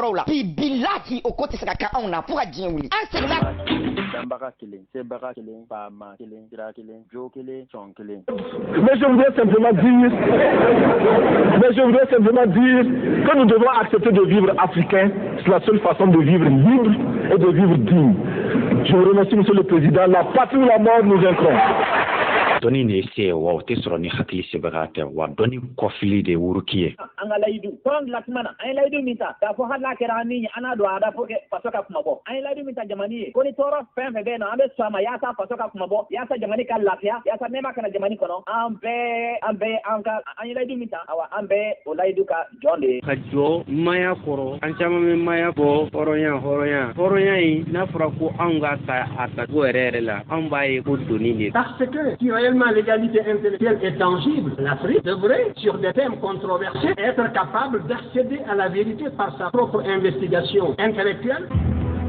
kɔrɔw la bi bilahi o ko tɛ se ka kɛ anw na fo ka diɲɛ wuli an seginna danbaga kelen sebaga kelen faama kelen sira kelen jo kelen sɔn kelen. Mais je voudrais simplement dire que nous devons accepter de vivre africain. C'est la seule façon de vivre libre et de vivre digne. Je vous remercie, Monsieur le Président. La patrie ou la mort, nous vaincrons. Doni ne se wa o te sɔrɔ ni hakili sebaga tɛ wa dɔni kɔfili de wuruki ye. An ka layidu tɔn dilantumana an ye layidu min ta k'a fɔ hali n'a kɛra an ni an n'a don a da fo kɛ faso ka kuma bɔ an ye layidu min ta jamana ye ko ni tɔɔrɔ fɛn fɛn bɛ yen nɔ an bɛ sɔn a ma yaasa faso ka kuma bɔ yaasa jamana ka lafiya yaasa nɛɛma kana jamana kɔnɔ an bɛɛ an ye layidu min ta awa an bɛɛ o layidu ka jɔn de ye. Ka jɔ maya kɔrɔ an caman bɛ maya bɔ hɔrɔnya in n'a fɔra ko anw ka a tacogo yɛrɛ la anw b'a ye ko doni de. Parce que si réellement l'égalité intellectuelle est tangible, l'Afrique devrait, sur des thèmes controversés, être capable d'accéder à la vérité par sa propre investigation intellectuelle.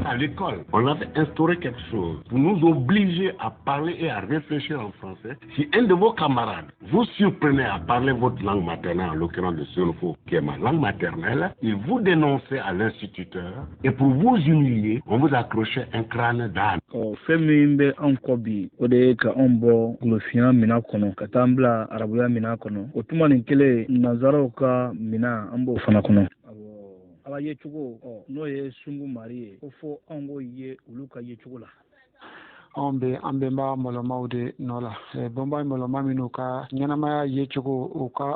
À l'école, on avait instauré quelque chose pour nous obliger à parler et à réfléchir en français. Si un de vos camarades vous surprenait à parler votre langue maternelle, en l'occurrence le Sonofo, qui est ma langue maternelle, il vous dénonçait à l'instituteur et pour vous humilier, on vous accrochait un crâne d'âne. Femimbe ankobi ode ka ombo glofia mina kono katambla arabuya mina kono otuma ninkele nazaro ka mina ambo fana kono aba ye chugo no ye sungu marie ofo ango ye uluka ye chugo la ambe ba moloma de nola bomba moloma minuka nyanamaya ye chugo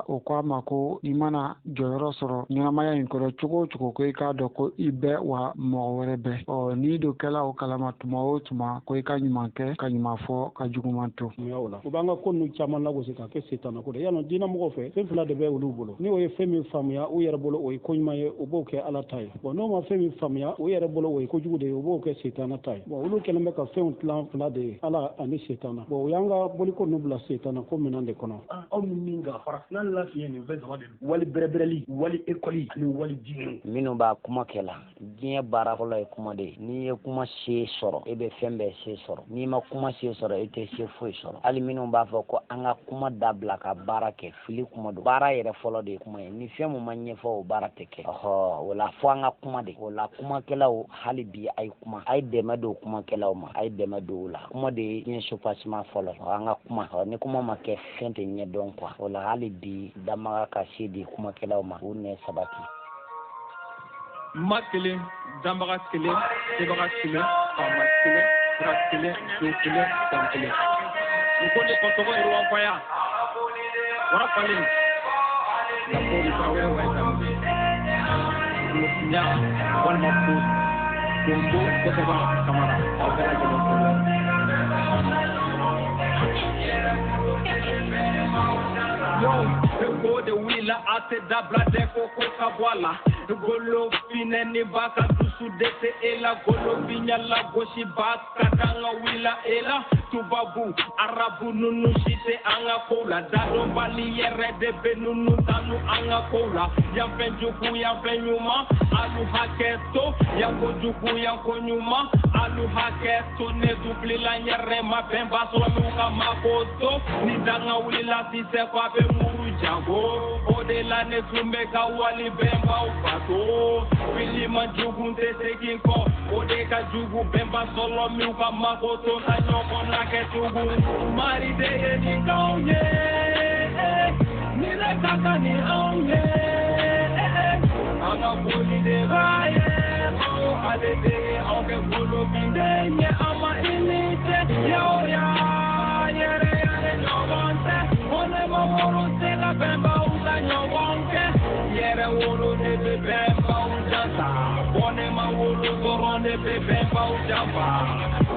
oka mako imana joyoro soro nyanamaya inkoro chugo ko ka doko ibe wa mowerebe o ni do kala o kala matuma tuma ko ka nyumanke ka nyumafo ka jugumanto yola ubanga konu chama na go se ka ke setana ko ya no dina mo fe fe fula de be wulu bolo ni o ye femi famia o yere bolo o ko nyuma ye o bo ke ala tay bo no ma femi famia o yere bolo o ko jugude o bo ke setana tay bo wulu kelme ka fe un plan fula de ala ani setana bo yanga boli ko nubla setana ko minande kono on minga farafina la fiye ni ve zawade wali berebereli wali ekoli ni wali dinu minu ba kuma kela diɲɛ baara fɔlɔ ye kuma de ni ye kuma se sɔrɔ e bɛ fɛn bɛɛ se sɔrɔ ni ma kuma se sɔrɔ e tɛ se foyi sɔrɔ hali minnu b'a fɔ ko an ka kuma dabila ka baara kɛ fili kuma don baara yɛrɛ fɔlɔ de ye kuma ye ni fɛn mun ma ɲɛfɔ o baara tɛ kɛ o la fɔ an ka kuma de o la kumakɛlaw hali bi a ye kuma a ye dɛmɛ don kumakɛlaw ma a ye dɛmɛ don o la kuma de ye diɲɛ supasima fɔlɔ an ka kuma ni kuma ma kɛ fɛn tɛ ɲɛ dɔn quoi o la hali bi damaga ka se di kumakɛlaw ma u nɛ sabati ma kelen danbaga kelen sebaga kelen faama kelen sira kelen jo kelen san kelen u ko ne kɔtɔgɔ yɛrɛ wa faya wara falen la ko ni fa wɛrɛ wa ta ya walima ko ko kosɛbɛ kamara aw bɛɛ lajɛlen fo yo go de wila ate dabla de ko kabwala golo fine ni baka dusu dete ela golo binya la goshi baka danga wila ela tubabu arabu nunu shite anga kola dado bali yere de benunu tanu anga kola ya penjuku ya penyuma alu haketo ya gojuku ya konyuma alu haketo ne dupli la yere ma bemba so luka makoto ni danga wila si se kwa be muru jango ode la ne tumbe ka wali bemba upato wili majugu te kinko ode ka jugu bemba solo mi ka makoto na nyoko na ke tugu mari de ye ni kaunye ni le kaka ni aunye anga boli de vaye o ade de onke bolo bindenye ama inite yo ya yere yere nyobonte one maworo se la bemba uza nyobonke yere wolo de bemba ujanta one maworo zoro de bemba ujamba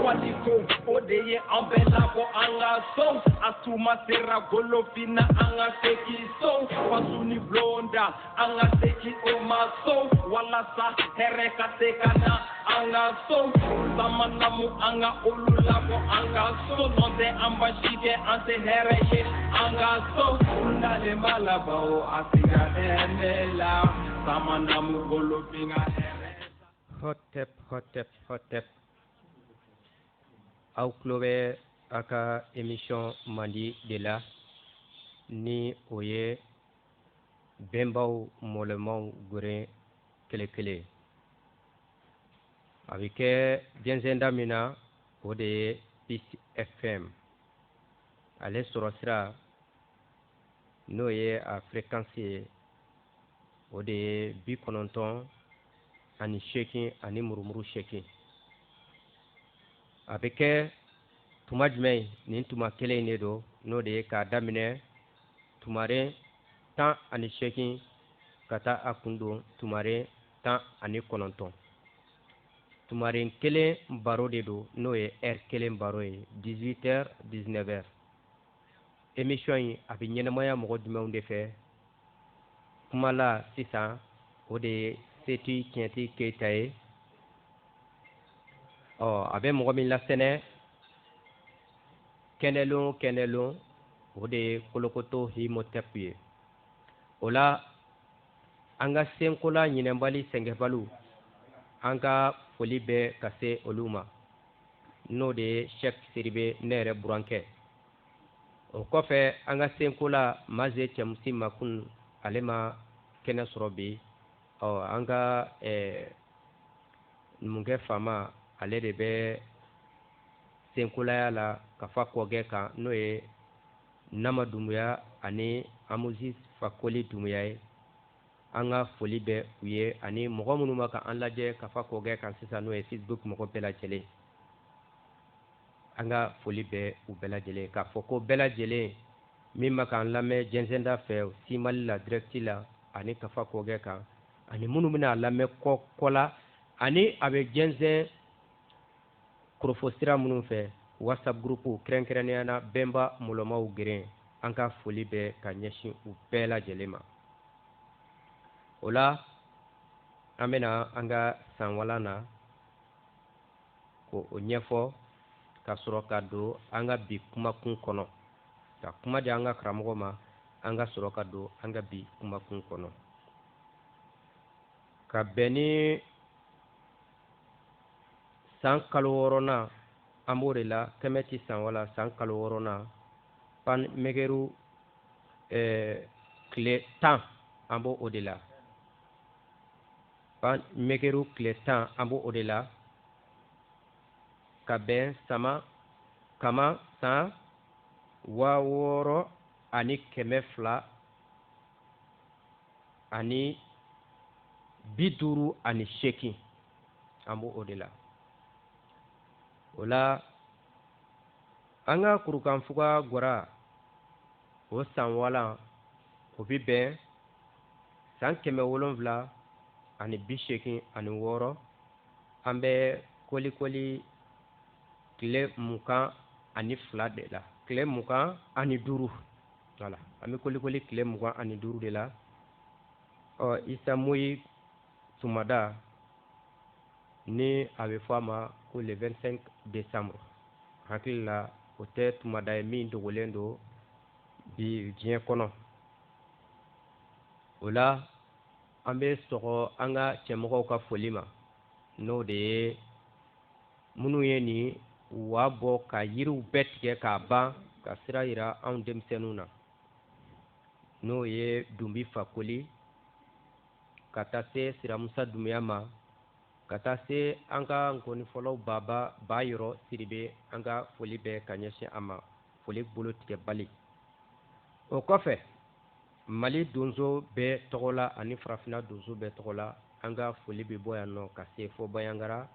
waliko odeye ambela ko anga so asuma sera golofina anga teki so pasuni blonda anga teki oma so wala sa hereka tekana anga so samanamu anga ulula ko anga so nonde ambashike ante hereye anga so ndale malabao asiga enela samanamu golofina hotep aw kulobe aka émission Mandi de la ni oye bembaw molemaw gore kele a bɛ kɛ jɛnsɛnda min na o de ye Peace FM ale sɔrɔ sira n'o ye a fréquence ye o de ye 98 ani murumuru 8 a bɛ kɛ tuma jumɛn nin tuma kelen de don n'o de ye k'a daminɛ tumaren 18 ka taa a kun don tumaren 19 tumaren kelen baro de don n'o ye heure kelen baro ye 18h 19h émission in a bɛ ɲɛnamaya mɔgɔ jumɛnw de fɛ kuma la sisan o de ye Seti Tiɲɛti Keyita ye a bɛ mɔgɔ min lasɛnɛ kɛnɛlon o de ye Kolokoto Himotep ye o la an ka senkola ɲinɛbali sɛngɛbaliw an ka foli bɛ ka se olu ma n'o de ye Sheikh Siribe ne yɛrɛ burankɛ o kɔfɛ an ka senkola Maze Cɛmusi Makun ale ma kɛnɛ sɔrɔ bi an ka numukɛ faama ale de bɛ senkolaya la ka fa kɔgɛ kan n'o ye Nama Dumuya ani Amuzi Fakoli Dumuya ye an ka foli bɛ u ye ani mɔgɔ minnu ma ka an lajɛ ka fa kɔgɛ kan sisan n'o ye Facebook mɔgɔ bɛɛ lajɛlen an ka foli bɛ u bɛɛ lajɛlen k'a fɔ ko bɛɛ lajɛlen min ma k'an lamɛn jɛnsɛnda fɛ Simali la direct la ani ka fa kɔgɛ kan ani minnu bɛna a lamɛn kɔ la ani a bɛ jɛnsɛn korofo sira minnu fɛ WhatsApp groupe kɛrɛnkɛrɛnnenya na Bɛnba Mɔlɔmaw geren an ka foli bɛ ka ɲɛsin u bɛɛ lajɛlen ma o la an bɛna an ka sanwalan na ko o ɲɛfɔ ka sɔrɔ ka don an ka bi kumakun kɔnɔ ka kuma di an ka karamɔgɔ ma an ka sɔrɔ ka don an ka bi kumakun kɔnɔ ka bɛn ni san kalo 6nan an b'o de la kɛmɛ ti san wala san kalo 6nan pan megeru tile 10 an b'o o de la pan megeru tile 10 an b'o o de la ka bɛn kama san 6000 ani 200 ani 58 an b'o o de la o la an ka kurukanfuga gwara o san walan o bi bɛn san 700 ani 86 an bɛ kolikoli tile 22 de la tile 25 voilà an bɛ kolikoli tile 25 de la Isa Moyi Tumada ni a bɛ fɔ a ma ko le 25 décembre hakili la o tɛ Tumada ye min dogolen don bi diɲɛ kɔnɔ o la an bɛ sɔgɔ an ka cɛmɔgɔw ka foli ma n'o de ye minnu ye nin wa bɔ ka yiriw bɛɛ tigɛ k'a ban ka sira yira anw denmisɛnninw na n'o ye Dunbi Fakoli ka taa se Siramusa Dumuya ma ka taa se an ka nkonifɔlaw Bayɔrɔ Siribe an ka foli bɛ ka ɲɛsin a ma foli bolo tigɛbali o kɔfɛ Mali donso bɛɛ tɔgɔ la ani farafinna donso bɛɛ tɔgɔ la an ka foli bɛ bɔ yan nɔ ka se fo Bayangara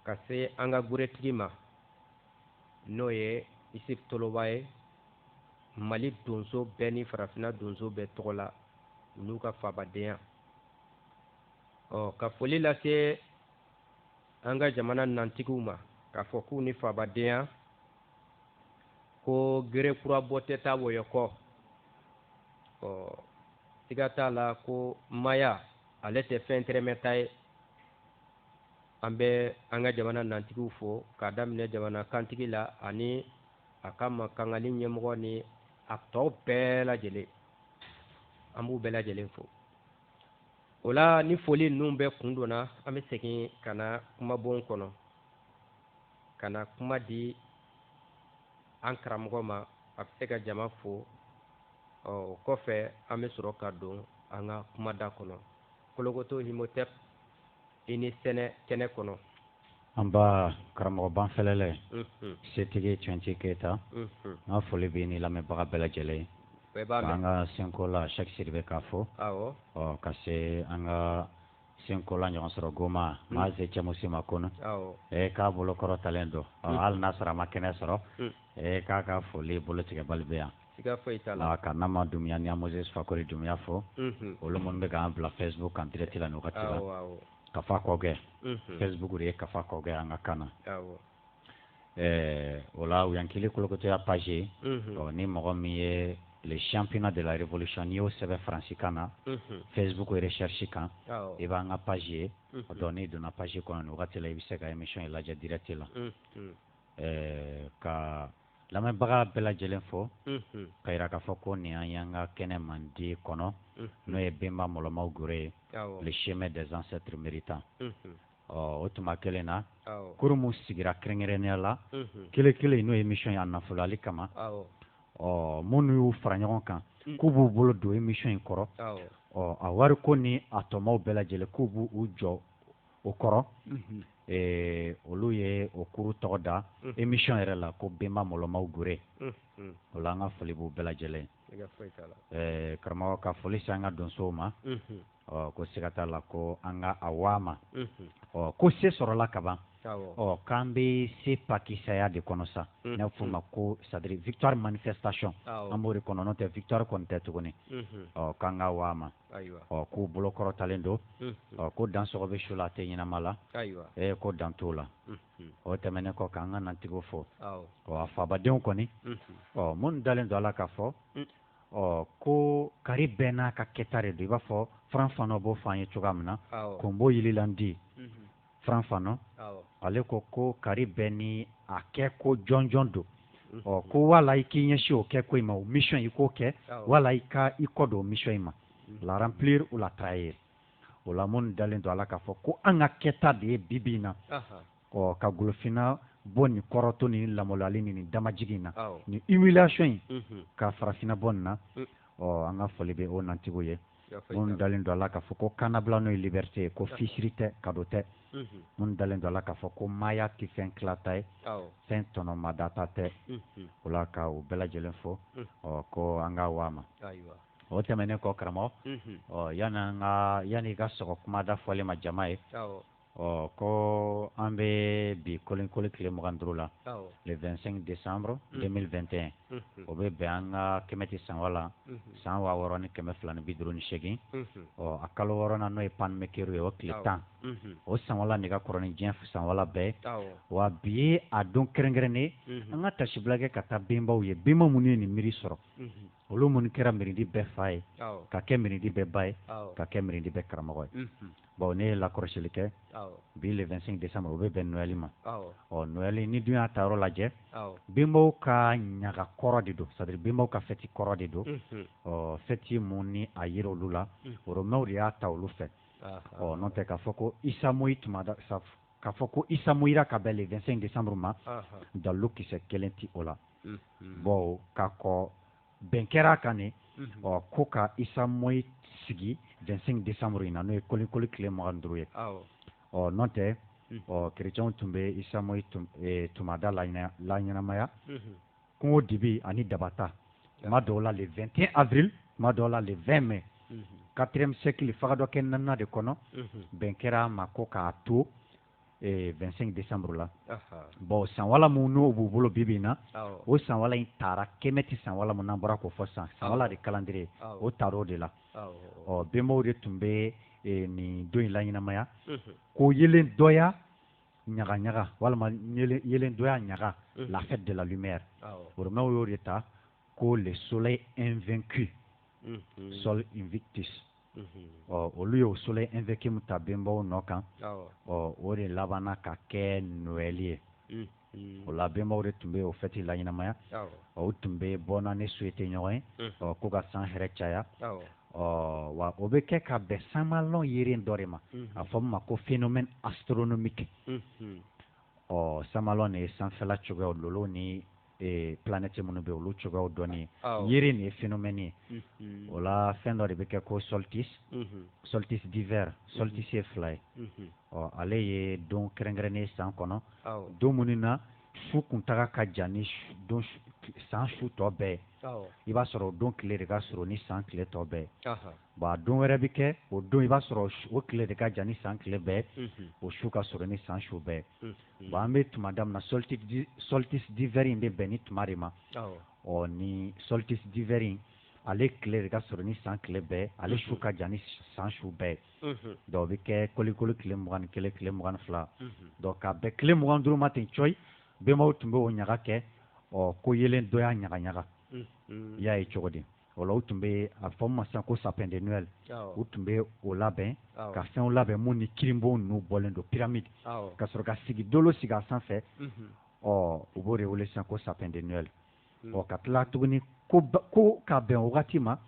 ka se an ka guretigi ma n'o ye Isif Toloba ye Mali donso bɛɛ ni farafinna donso bɛɛ tɔgɔ la n'u ka fabadenya ka foli lase an ka jamana nantigiw ma k'a fɔ k'u ni fabadenya ko gerekura bɔ tɛ taa wɔyɔ kɔ siga t'a la ko maya ale tɛ fɛn tɛrɛmɛta ye an bɛ an ka jamana nantigiw fo k'a daminɛ jamana kantigi la ani a ka makangali ɲɛmɔgɔ ni a tɔw bɛɛ lajɛlen an b'u bɛɛ lajɛlen fo o la ni foli ninnu bɛɛ kun donna an bɛ segin ka na kumabon kɔnɔ ka na kuma di an karamɔgɔ ma a bɛ se ka jama fo o kɔfɛ an bɛ sɔrɔ ka don an ka kumada kɔnɔ Kolokoto Himotep ini sene kene kono amba karamɔgɔ banfɛlɛlɛ setigi Twenty Keita n'a foli bɛ ni lamɛnbaga bɛɛ lajɛlen an ka Senko la Cheikh Sidibe k'a fɔ ka se an ka Senko la ɲɔgɔn sɔrɔ Goma maa se cɛmusi ma kono k'a bolokɔrɔ talen don hali n'a sɔrɔ a ma kɛnɛ sɔrɔ k'a ka foli bolotigɛbali bɛ yan ka Nama Dumbuya ni Moses Fakoli Dumbuya fɔ olu minnu bɛ k'an bila Facebook kan direct la nin wagati la Kafa Kɔgɛ Facebook de ye Kafa Kɔgɛ an ka kan na o la u y'an kili kolokotoya page ni mɔgɔ min ye le championnat de la révolution n'i y'o sɛbɛn faransi kan na Facebook recherche kan i b'an ka page ye donc n'i donna page kɔnɔ nin wagati la i bɛ se ka émission in lajɛ direct la ka lamɛnbaga bɛɛ lajɛlen fɔ ka yira k'a fɔ ko nin an y'an ka kɛnɛ mandi kɔnɔ n'o ye Bemba Mɔlɔmaw Gore ye le chemin des ancêtres méritants o tuma kelen na kuru mun sigira kɛrɛnkɛrɛnnenya la kelen kelen n'o ye émission ye a nafolali kama minnu y'u fara ɲɔgɔn kan k'u b'u bolo don émission in kɔrɔ a wari ko ni a tɔmaw bɛɛ lajɛlen k'u b'u jɔ o kɔrɔ olu ye o kuru tɔgɔ da émission yɛrɛ la ko Bemba Mɔlɔmaw Gore o la an ka foli b'u bɛɛ lajɛlen karamɔgɔ ka foli se an ka donsow ma ko siga t'a la ko an ka Awa ma ko se sɔrɔla kaban k'an bɛ se pakisaya de kɔnɔ sa n'a fɔ ma ko c'est-à-dire victoire manifestation an b'o de kɔnɔ n'o tɛ victoire kɔni tɛ tuguni k'an ka Awa ma k'u bolokɔrɔtalen don ko dansɔgɔ bɛ su la a tɛ ɲɛnama la ko dan t'o la o tɛmɛnen kɔ k'an ka nantigiw fɔ a fabadenw kɔni minnu dalen don a la k'a fɔ ko kari bɛɛ n'a ka kɛta de don i b'a fɔ Franfano b'o fɔ an ye cogoya min na Kombo Yililandi Franfano ale ko kari bɛɛ ni a kɛ ko jɔnjɔn don ko wala i k'i ɲɛsin o kɛ ko in ma o mission i k'o kɛ wala i kɔ don o mission in ma la remplir ou la trahir o la minnu dalen don a la k'a fɔ ko an ka kɛta de ye bibi in na ka golofina bɔ nin kɔrɔtɔ ni lamɔlali ni damajigi in na ni humiliation in ka farafinna bɔ nin na an ka foli bɛ o nantigiw ye minnu dalen don a la k'a fɔ ko kanabila n'o ye liberté ye ko fisiri tɛ kado tɛ minnu dalen don a la k'a fɔ ko maaya tɛ fɛn tilata ye fɛn tɔnɔmadata tɛ o la ka o bɛɛ lajɛlen fɔ ko an ka Awa ma o tɛmɛnen kɔ karamɔgɔ yanni i ka sɔgɔ kumada fɔlen ma jama ye ko an bɛ bi kolenkoli tile 25 la le 25 décembre 2021 o bɛ bɛn an ka kɛmɛ tɛ san wala san 6000 ni 258 a kalo 6 na n'o ye Panmekeru ye o tile 10 o san wala nɛgɛ kɔrɔ ni diɲɛ san wala bɛɛ wa bi ye a don kɛrɛnkɛrɛnnen an ka tasibila kɛ ka taa benbaw ye benba minnu ye nin miiri sɔrɔ olu minnu kɛra mirindi bɛɛ fa ye ka kɛ mirindi bɛɛ ba ye ka kɛ mirindi bɛɛ karamɔgɔ ye bon ne ye lakɔrɔsili kɛ bi le 25 décembre o bɛ bɛn Noël ma Noël ni dun y'a ta yɔrɔ lajɛ benbaw ka ɲaga kɔrɔ de don c'est-à-dire benbaw ka fɛti kɔrɔ de don fɛti mun ni a yira olu la oromɛw de y'a ta olu fɛ n'o tɛ k'a fɔ ko Isa Moyi k'a fɔ ko Isa Moyira ka bɛn le 25 décembre ma dalilu kisɛ kelen ti o la bon k'a kɔ bɛn kɛra a kan ne ko ka Isa Moyi sigi 25 décembre in na n'o ye kolenkoli tile 25 ye n'o tɛ chrétienw tun bɛ Isa Moyi tumada la ɲɛnamaya kungo dibi ani dabata tuma dɔw la le 21 avril tuma dɔw la le 20 mai 4e siècle faga dɔ kɛ nana de kɔnɔ bɛn kɛra a ma ko k'a to 25 décembre la bon san wala mun n'o b'u bolo bibi in na o san wala in taara kɛmɛ tɛ san wala mun n'an bɔra k'o fɔ san wala de calendrier o taara o de la benbaw de tun bɛ nin don in la ɲɛnamaya ko yelen dɔya ɲaga ɲaga walima yelen dɔya ɲaga la fête de la lumière oromɛw y'o de ta ko le soleil invaincu sol invictus olu ye o soleil invaincu mu ta benbaw nɔ kan o de labanna ka kɛ Noël ye o la benbaw de tun bɛ o fɛti la ɲɛnamaya o tun bɛ bɔnna ni souhaité ɲɔgɔn ye ko ka san hɛrɛ caya wa o bɛ kɛ ka bɛn sanmalon yeren dɔ de ma a fɔ ma ko phénomène astronomique sanmalon de ye sanfɛla cogoyaw lolo ni planète minnu bɛ olu cogoyaw dɔnni yiri nin ye phénomène ye o la fɛn dɔ de bɛ kɛ ko solstice solstice d'hiver solstice ye fila ye ale ye don kɛrɛnkɛrɛnnen san kɔnɔ don minnu na su kuntaga ka jan ni san su tɔ bɛɛ i b'a sɔrɔ o don tile de ka surun ni san tile tɔ bɛɛ bon a don wɛrɛ bɛ kɛ o don i b'a sɔrɔ o tile de ka jan ni san tile bɛɛ o su ka surun ni san su bɛɛ bon an bɛ tuma daminɛ solstice d'hiver in bɛ bɛn ni tuma de ma ni solstice d'hiver in ale tile de ka surun ni san tile bɛɛ ale su ka jan ni san su bɛɛ donc o bɛ kɛ kolikoli tile 21 tile 22 donc ka bɛn tile 25 ma ten coyi bɛnbaw tun bɛ o ɲaga kɛ ko yelen dɔ y'a ɲaga ɲaga i y'a ye cogo di o la u tun bɛ a fɔ ma sisan ko sapin de Noël u tun bɛ o labɛn ka fɛnw labɛn mun ni kirinbon ninnu bɔlen don pyramide ka sɔrɔ ka sigi dolo sigi a sanfɛ u b'o de wele sisan ko sapin de Noël ka tila tuguni ko ka bɛn o wagati ma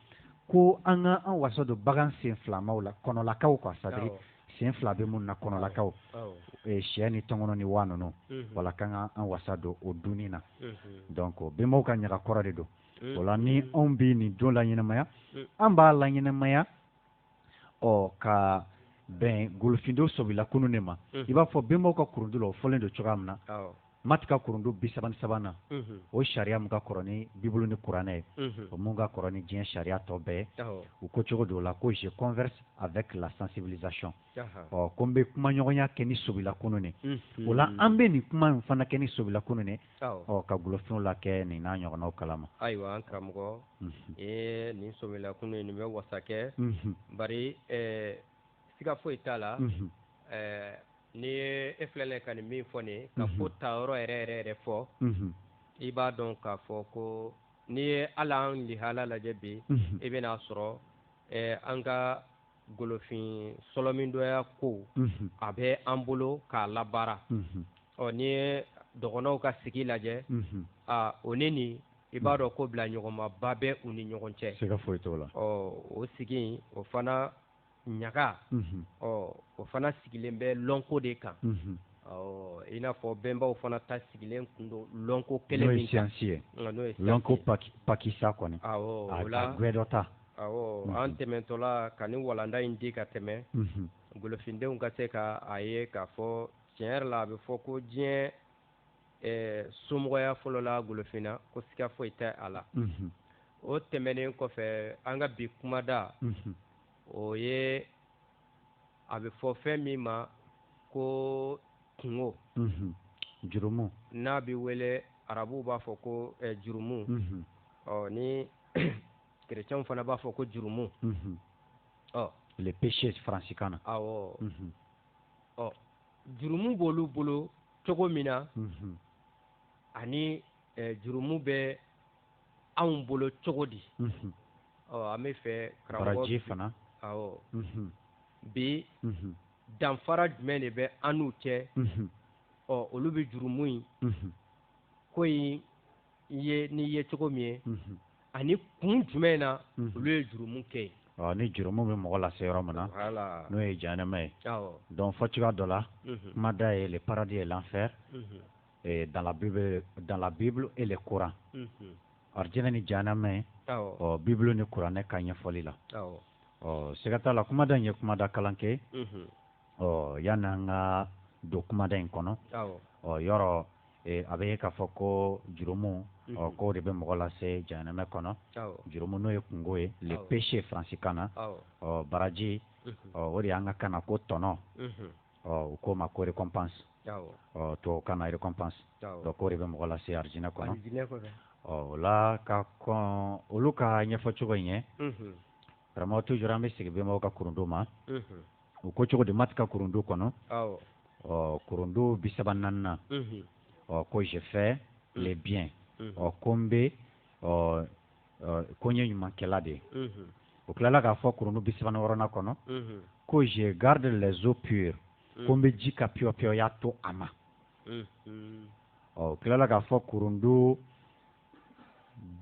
ko an ka an wasa don bagan sen filamaw la kɔnɔlakaw quoi c'est-à-dire sen fila bɛ mun na kɔnɔlakaw sɛ ni tɔngɔnɔ ni waa ninnu wala kan ka an wasa don o dunni na donc bɛnbaw ka ɲaga kɔrɔ de don o la ni anw bɛ nin don la ɲɛnamaya an b'a la ɲɛnamaya ka bɛn golofindo sɔbila kunun de ma i b'a fɔ bɛnbaw ka kurundu la o fɔlen don cogoya min na mati ka kurundu 33 nan o sariya mun ka kɔrɔ ni bibulu ni kuranɛ ye o mun ka kɔrɔ ni diɲɛ sariya tɔ bɛɛ u ko cogo dɔw la ko je converse avec la sensibilisation ko n bɛ kumaɲɔgɔnya kɛ ni sobila kunun de o la an bɛ nin kuma in fana kɛ ni sobila kunun de ka golofinw la kɛ nin n'a ɲɔgɔnnaw kalama ayiwa an karamɔgɔ nin sobila kunun nin bɛ wasa kɛ bari siga foyi t'a la ni ye e filɛlen ka nin min fɔ nin ka ko ta yɔrɔ yɛrɛ fɔ i b'a dɔn k'a fɔ ko n'i ye ala an lihala lajɛ bi i bɛn'a sɔrɔ an ka golofin sɔlɔmindɔya ko a bɛ an bolo k'a labaara n'i ye dɔgɔnɔw ka sigi lajɛ o ni nin i b'a dɔn ko bila ɲɔgɔnmaba bɛ u ni ɲɔgɔn cɛ siga foyi t'o la o sigi o fana ɲaga o fana sigilen bɛ lɔnko de kan i n'a fɔ bɛnbaw fana ta sigilen kun don lɔnko kelen min kan n'o ye lɔnko pakisa kɔni a gwɛ dɔ ta an tɛmɛtɔla ka ni walanda in di ka tɛmɛ golofindenw ka se ka a ye k'a fɔ tiɲɛ yɛrɛ la a bɛ fɔ ko diɲɛ somɔgɔya fɔlɔ la golofinna ko siga foyi tɛ a la o tɛmɛnen kɔfɛ an ka bi kumada o ye a bɛ fɔ fɛn min ma ko kungo jurumu n'a bɛ wele arabuw b'a fɔ ko jurumu ni kerecɛnw fana b'a fɔ ko jurumu les péchés francicains na awɔ jurumu b'olu bolo cogo min na ani jurumu bɛ anw bolo cogo di an bɛ fɛ karamɔgɔ baraji fana bi danfara jumɛn de bɛ an n'u cɛ olu bɛ jurumu in ko in n'i ye cogo min ye ani kun jumɛn na olu ye jurumu kɛ yen ni jurumu bɛ mɔgɔ lase yɔrɔ min na n'o ye jahanama ye donc fɔ cogoya dɔ la kuma da ye le paradis et l'enfer dans la Bible et le Coran arijinɛ ni jahanama ye Bible ni kuranɛ ka ɲɛfɔli la siga t'a la kumada in ye kumada kalan kɛ yanni an ka don kumada in kɔnɔ yɔrɔ a bɛ ye k'a fɔ ko jurumu k'o de bɛ mɔgɔ lase jahanama kɔnɔ jurumu n'o ye kungo ye le péché francicain na baraji o de y'an ka kan na ko tɔnɔ u k'o ma ko récompense tubabukan na récompense donc k'o de bɛ mɔgɔ lase arijinɛ kɔnɔ o la ka kɔn olu ka ɲɛfɔ cogo in ye karamɔgɔ toujours an bɛ segin bɛnbaw ka kurundu ma u ko cogo di mati ka kurundu kɔnɔ kurundu 34 ko je fais les biens ko n bɛ ko n ye ɲumankɛla de ye o tilala k'a fɔ kurundu 36 kɔnɔ ko je garde les eaux pures ko n bɛ ji ka piyɔpiyɔya to a ma o tilala k'a fɔ kurundu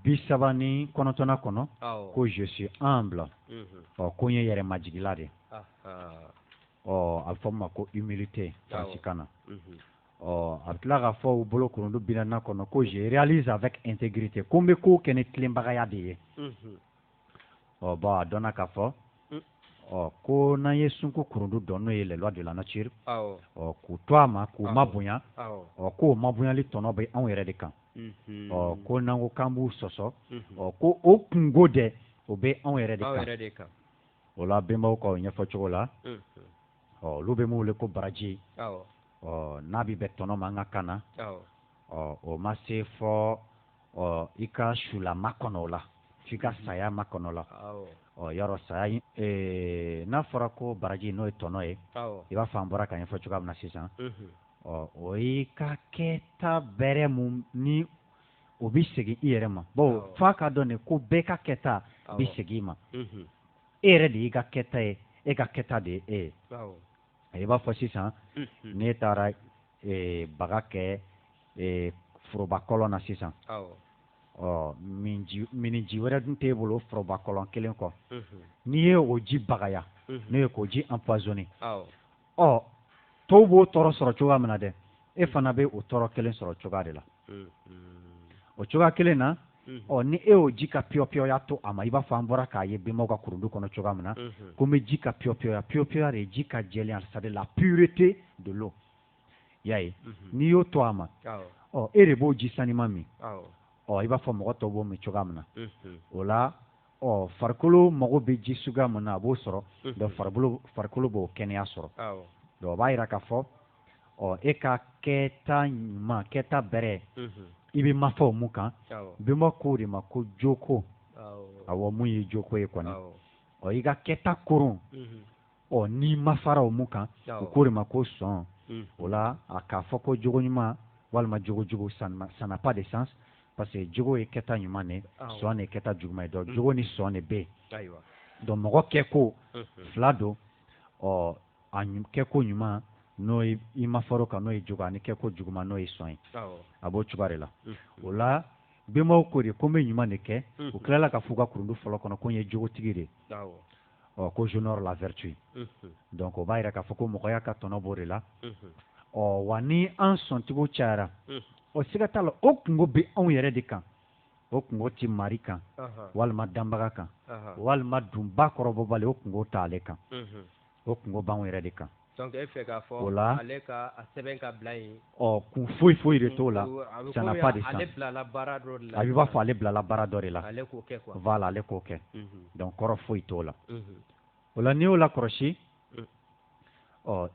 39 kɔnɔ ko je suis humble ko n ye yɛrɛmajigila de a bɛ fɔ min ma ko humilité francicain na a bɛ tila k'a fɔ u bolo kurundu binna kɔnɔ ko je réalise avec intégrité ko n bɛ ko kɛ ni tilenbagaya de ye bon a dɔnna k'a fɔ ko n'an ye sunko kurundu dɔn n'o ye les lois de la nature k'u to a ma k'u ma bonya k'o ma bonyali tɔnɔ bɛ anw yɛrɛ de kan ko n'an ko k'an b'u sɔsɔ ko o kungo dɛ o bɛ anw yɛrɛ de kan o la bɛnbaw ka o ɲɛfɔ cogo la olu bɛ mun wele ko baraji n'a bɛ bɛn tɔnɔ ma an ka kan na o ma se fɔ i ka sula makɔnɔ o la f'i ka saya makɔnɔ la yɔrɔ saya n'a fɔra ko baraji n'o ye tɔnɔ ye i b'a fɔ an bɔra ka ɲɛfɔ cogoya min na sisan o y'i ka kɛta bɛrɛ mun ni o bɛ segin i yɛrɛ ma bawo f'a ka dɔn de ko bɛɛ ka kɛta bɛ segin i ma e yɛrɛ de y'i ka kɛta ye e ka kɛta de ye e ye i b'a fɔ sisan n'e taara baga kɛ foroba kɔlɔn na sisan miniji wɛrɛ dun t'e bolo foroba kɔlɔn kelen kɔ n'i ye o ji bagaya n'o ye k'o ji empoisonné tɔw b'o tɔɔrɔ sɔrɔ cogoya min na dɛ e fana bɛ o tɔɔrɔ kelen sɔrɔ cogoya de la o cogoya kelen na ni e y'o ji ka piyɔpiyɔya to a ma i b'a fɔ an bɔra k'a ye benbaw ka kurundu kɔnɔ cogoya min na ko n bɛ ji ka piyɔpiyɔya de ye ji ka jɛlenya c'est-à-dire la pureté de l'eau y'a ye n'i y'o to a ma e de b'o ji sanima min i b'a fɔ mɔgɔ tɔw b'o min cogoya min na o la farikolo mago bɛ ji suguya min na a b'o sɔrɔ donc farikolo b'o kɛnɛya sɔrɔ donc o b'a yira k'a fɔ e ka kɛta ɲuman kɛta bɛrɛ i bɛ mafa o mun kan bɛnba ko de ma ko joko awɔ mun ye joko ye kɔni i ka kɛta koron n'i mafara o mun kan u ko de ma ko sɔn o la a k'a fɔ ko jogo ɲuman walima jogo jugu ça n'a pas de sens parce que jogo ye kɛta ɲuman de sɔn de ye kɛta juguman ye donc jogo ni sɔn de bɛ yen donc mɔgɔ kɛko fila don a kɛko ɲuman n'o ye i ma fɔr'o kan n'o ye jogo ani kɛko juguman n'o ye sɔn ye a b'o cogoya de la o la bɛnbaw ko de ko n bɛ ɲuman de kɛ u tilala ka f'u ka kurundu fɔlɔ kɔnɔ ko n ye jogotigi de ko j'honore la vertu donc o b'a yira k'a fɔ ko mɔgɔya ka tɔnɔ b'o de la wa ni an sɔntigiw cayara siga t'a la o kungo bɛ anw yɛrɛ de kan o kungo tɛ mari kan walima danbaga kan walima dunba kɔrɔbɔbali o kungo t'ale kan o kungo b'anw yɛrɛ de kan donc e fɛ k'a fɔ ale ka a sɛbɛn ka bila yen kun foyi de t'o la ça n'a pas de sens ale bilala baara dɔ de la a b'a fɔ ale bilala baara dɔ de la ale k'o kɛ quoi voilà ale k'o kɛ donc kɔrɔ foyi t'o la o la n'i y'o lakɔlɔsi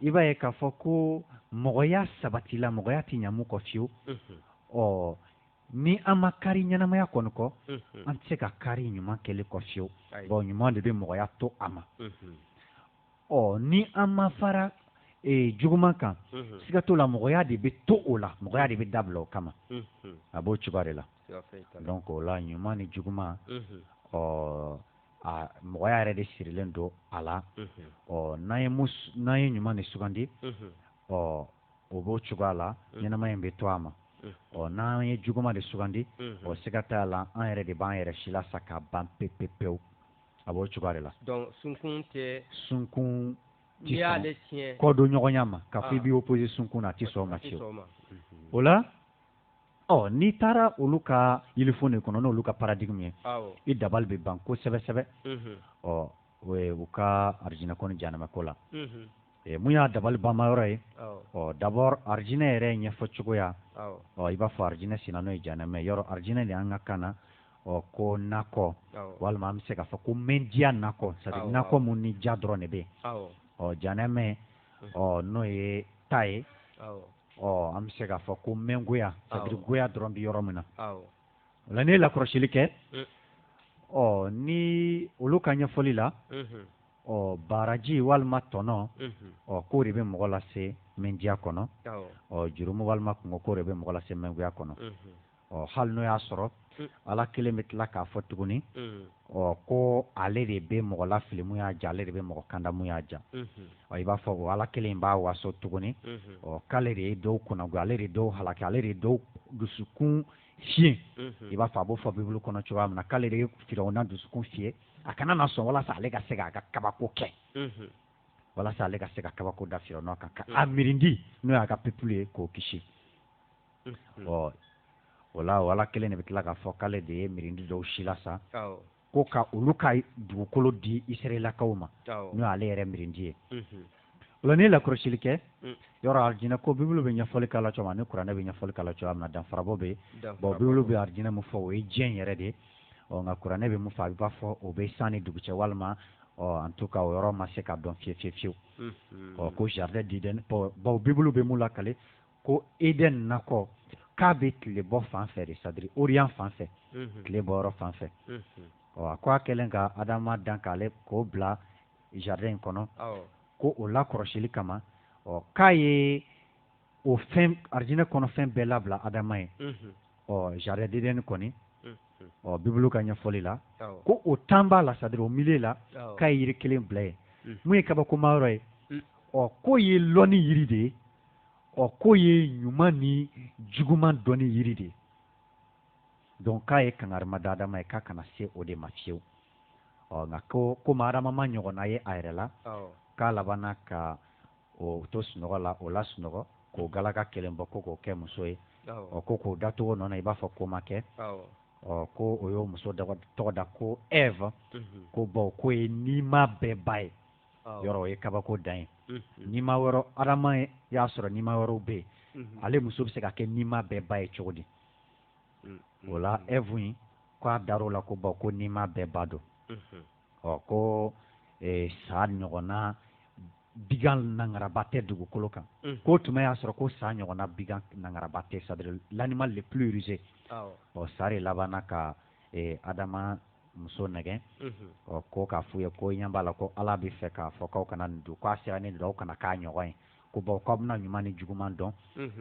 i b'a ye k'a fɔ ko mɔgɔya sabatila mɔgɔya tɛ ɲa mun kɔ fiyewu ni an ma kari ɲɛnamaya kɔni kɔ an tɛ se ka kari ɲuman kɛlen kɔ fiyewu bon ɲuman de bɛ mɔgɔya to a ma ni an ma fara juguman kan siga t'o la mɔgɔya de bɛ to o la mɔgɔya de bɛ dabila o kama a b'o cogoya de la donc o la ɲuman ni juguman mɔgɔya yɛrɛ de sirilen don a la n'an ye ɲuman de sugandi o b'o cogoya la ɲɛnamaya in bɛ to a ma n'an ye juguman de sugandi siga t'a la an yɛrɛ de b'an yɛrɛ si lasa ka ban pewu a b'o cogoya de la donc sunkun tɛ sunkun n'i y'ale tiɲɛ kɔ don ɲɔgɔnya ma k'a fɔ i b'i opposé sunkun na a tɛ sɔn o ma fiyewu o la n'i taara olu ka yilifon de kɔnɔ n'olu ka paradigme ye i dabali bɛ ban kosɛbɛ u ka arijinɛko ni jahanamɛko la mun y'a dabali banma yɔrɔ ye d'abord arijinɛ yɛrɛ ɲɛfɔ cogoya i b'a fɔ arijinɛ sina n'o ye jahanamɛ yɔrɔ arijinɛ de an ka kan na ko nakɔ walima an bɛ se k'a fɔ ko mɛndiya nakɔ c'est-à-dire nakɔ mun ni ja dɔrɔn de bɛ yen jahanamɛ n'o ye ta ye an bɛ se k'a fɔ ko mɛngoya c'est-à-dire goya dɔrɔn bɛ yɔrɔ min na o la n'i ye lakɔlɔsili kɛ ni olu ka ɲɛfɔli la baraji walima tɔnɔ k'o de bɛ mɔgɔ lase mɛndiya kɔnɔ jurumu walima kungo k'o de bɛ mɔgɔ lase mɛngoya kɔnɔ hali n'o y'a sɔrɔ ala kelen bɛ tila k'a fɔ tuguni ko ale de bɛ mɔgɔ lafili mun y'a ja ale de bɛ mɔgɔ kanda mun y'a ja i b'a fɔ ala kelen b'a waso tuguni k'ale de ye dɔw kunnagoya ale de ye dɔw halaki ale de ye dɔw dusukun fiyɛ i b'a fɔ a b'o fɔ bibulu kɔnɔ cogoya min na k'ale de ye firawuna dusukun fiyɛ a kana na sɔn walasa ale ka se k'a ka kabako kɛ walasa ale ka se ka kabako da Firawuna kan a mirindi n'o y'a ka peuple ye k'o kisi o la wala kelen de bɛ tila k'a fɔ k'ale de ye mirindi dɔw si la sa ko ka olu ka dugukolo di Israɛlakaw ma n'o y'ale yɛrɛ mirindi ye o la n'i ye lakɔlɔsili kɛ yɔrɔ alijinɛ ko Bible bɛ ɲɛfɔli k'a la cogo min na ni kuranɛ bɛ ɲɛfɔli k'a la cogoya min na danfarabɔ bɛ yen bon Bible bɛ alijinɛ mun fɔ o ye diɲɛ yɛrɛ de ye nka kuranɛ bɛ mun fɔ a b'a fɔ o bɛ san ni dugu cɛ walima en tout cas o yɔrɔ ma se ka dɔn fiyewu ko jardin d'Eden bon Bible bɛ mun lakale ko Eden nakɔ k'a bɛ tile bɔ fan fɛ de c'est-à-dire Orient fan fɛ tile bɔ yɔrɔ fan fɛ a ko a kɛlen ka Adama dan k'ale k'o bila jardin in kɔnɔ ko o lakɔrɔsili kama k'a ye o fɛn arijinɛ kɔnɔ fɛn bɛɛ labila Adama ye jardin d'Eden kɔni Bible ka ɲɛfɔli la ko o temps b'a la c'est-à-dire o milieu la k'a ye yiri kelen bila ye mun ye kabakoma yɔrɔ ye k'o ye lɔnni yiri de ye k'o ye ɲuman ni juguman dɔnni yiri de ye donc k'a ye kangarima da Adama ye k'a kana se o de ma fiyewu nka komi Adama ma ɲɔgɔnna ye a yɛrɛ la k'a labanna ka o to sunɔgɔ la o la sunɔgɔ k'o galaka kelen bɔ ko k'o kɛ muso ye ko k'o datogo nɔ na i b'a fɔ ko ma kɛ ko o y'o muso tɔgɔ da ko Ève ko bon k'o ye nima bɛɛ ba ye yɔrɔ o ye kabako dan ye nima wɛrɛ Adama y'a sɔrɔ nima wɛrɛw bɛ yen ale muso bɛ se ka kɛ nima bɛɛ ba ye cogo di o la Ève in k'a dar'o la ko bon ko nima bɛɛ ba don ko sa ɲɔgɔnna bigan nangaraba tɛ dugukolo kan ko tuma y'a sɔrɔ ko sa ɲɔgɔnna bigan nangaraba tɛ c'est-à-dire l'animal le plus rusé sa de labanna ka Adama muso nɛgɛn ko k'a f'u ye ko ɲɛ b'a la ko Ala bɛ fɛ k'a fɔ k'aw kana nin dun k'a sera nin dɔn aw kana k'a ɲɔgɔn ye ko bon k'aw bɛna ɲuman ni juguman dɔn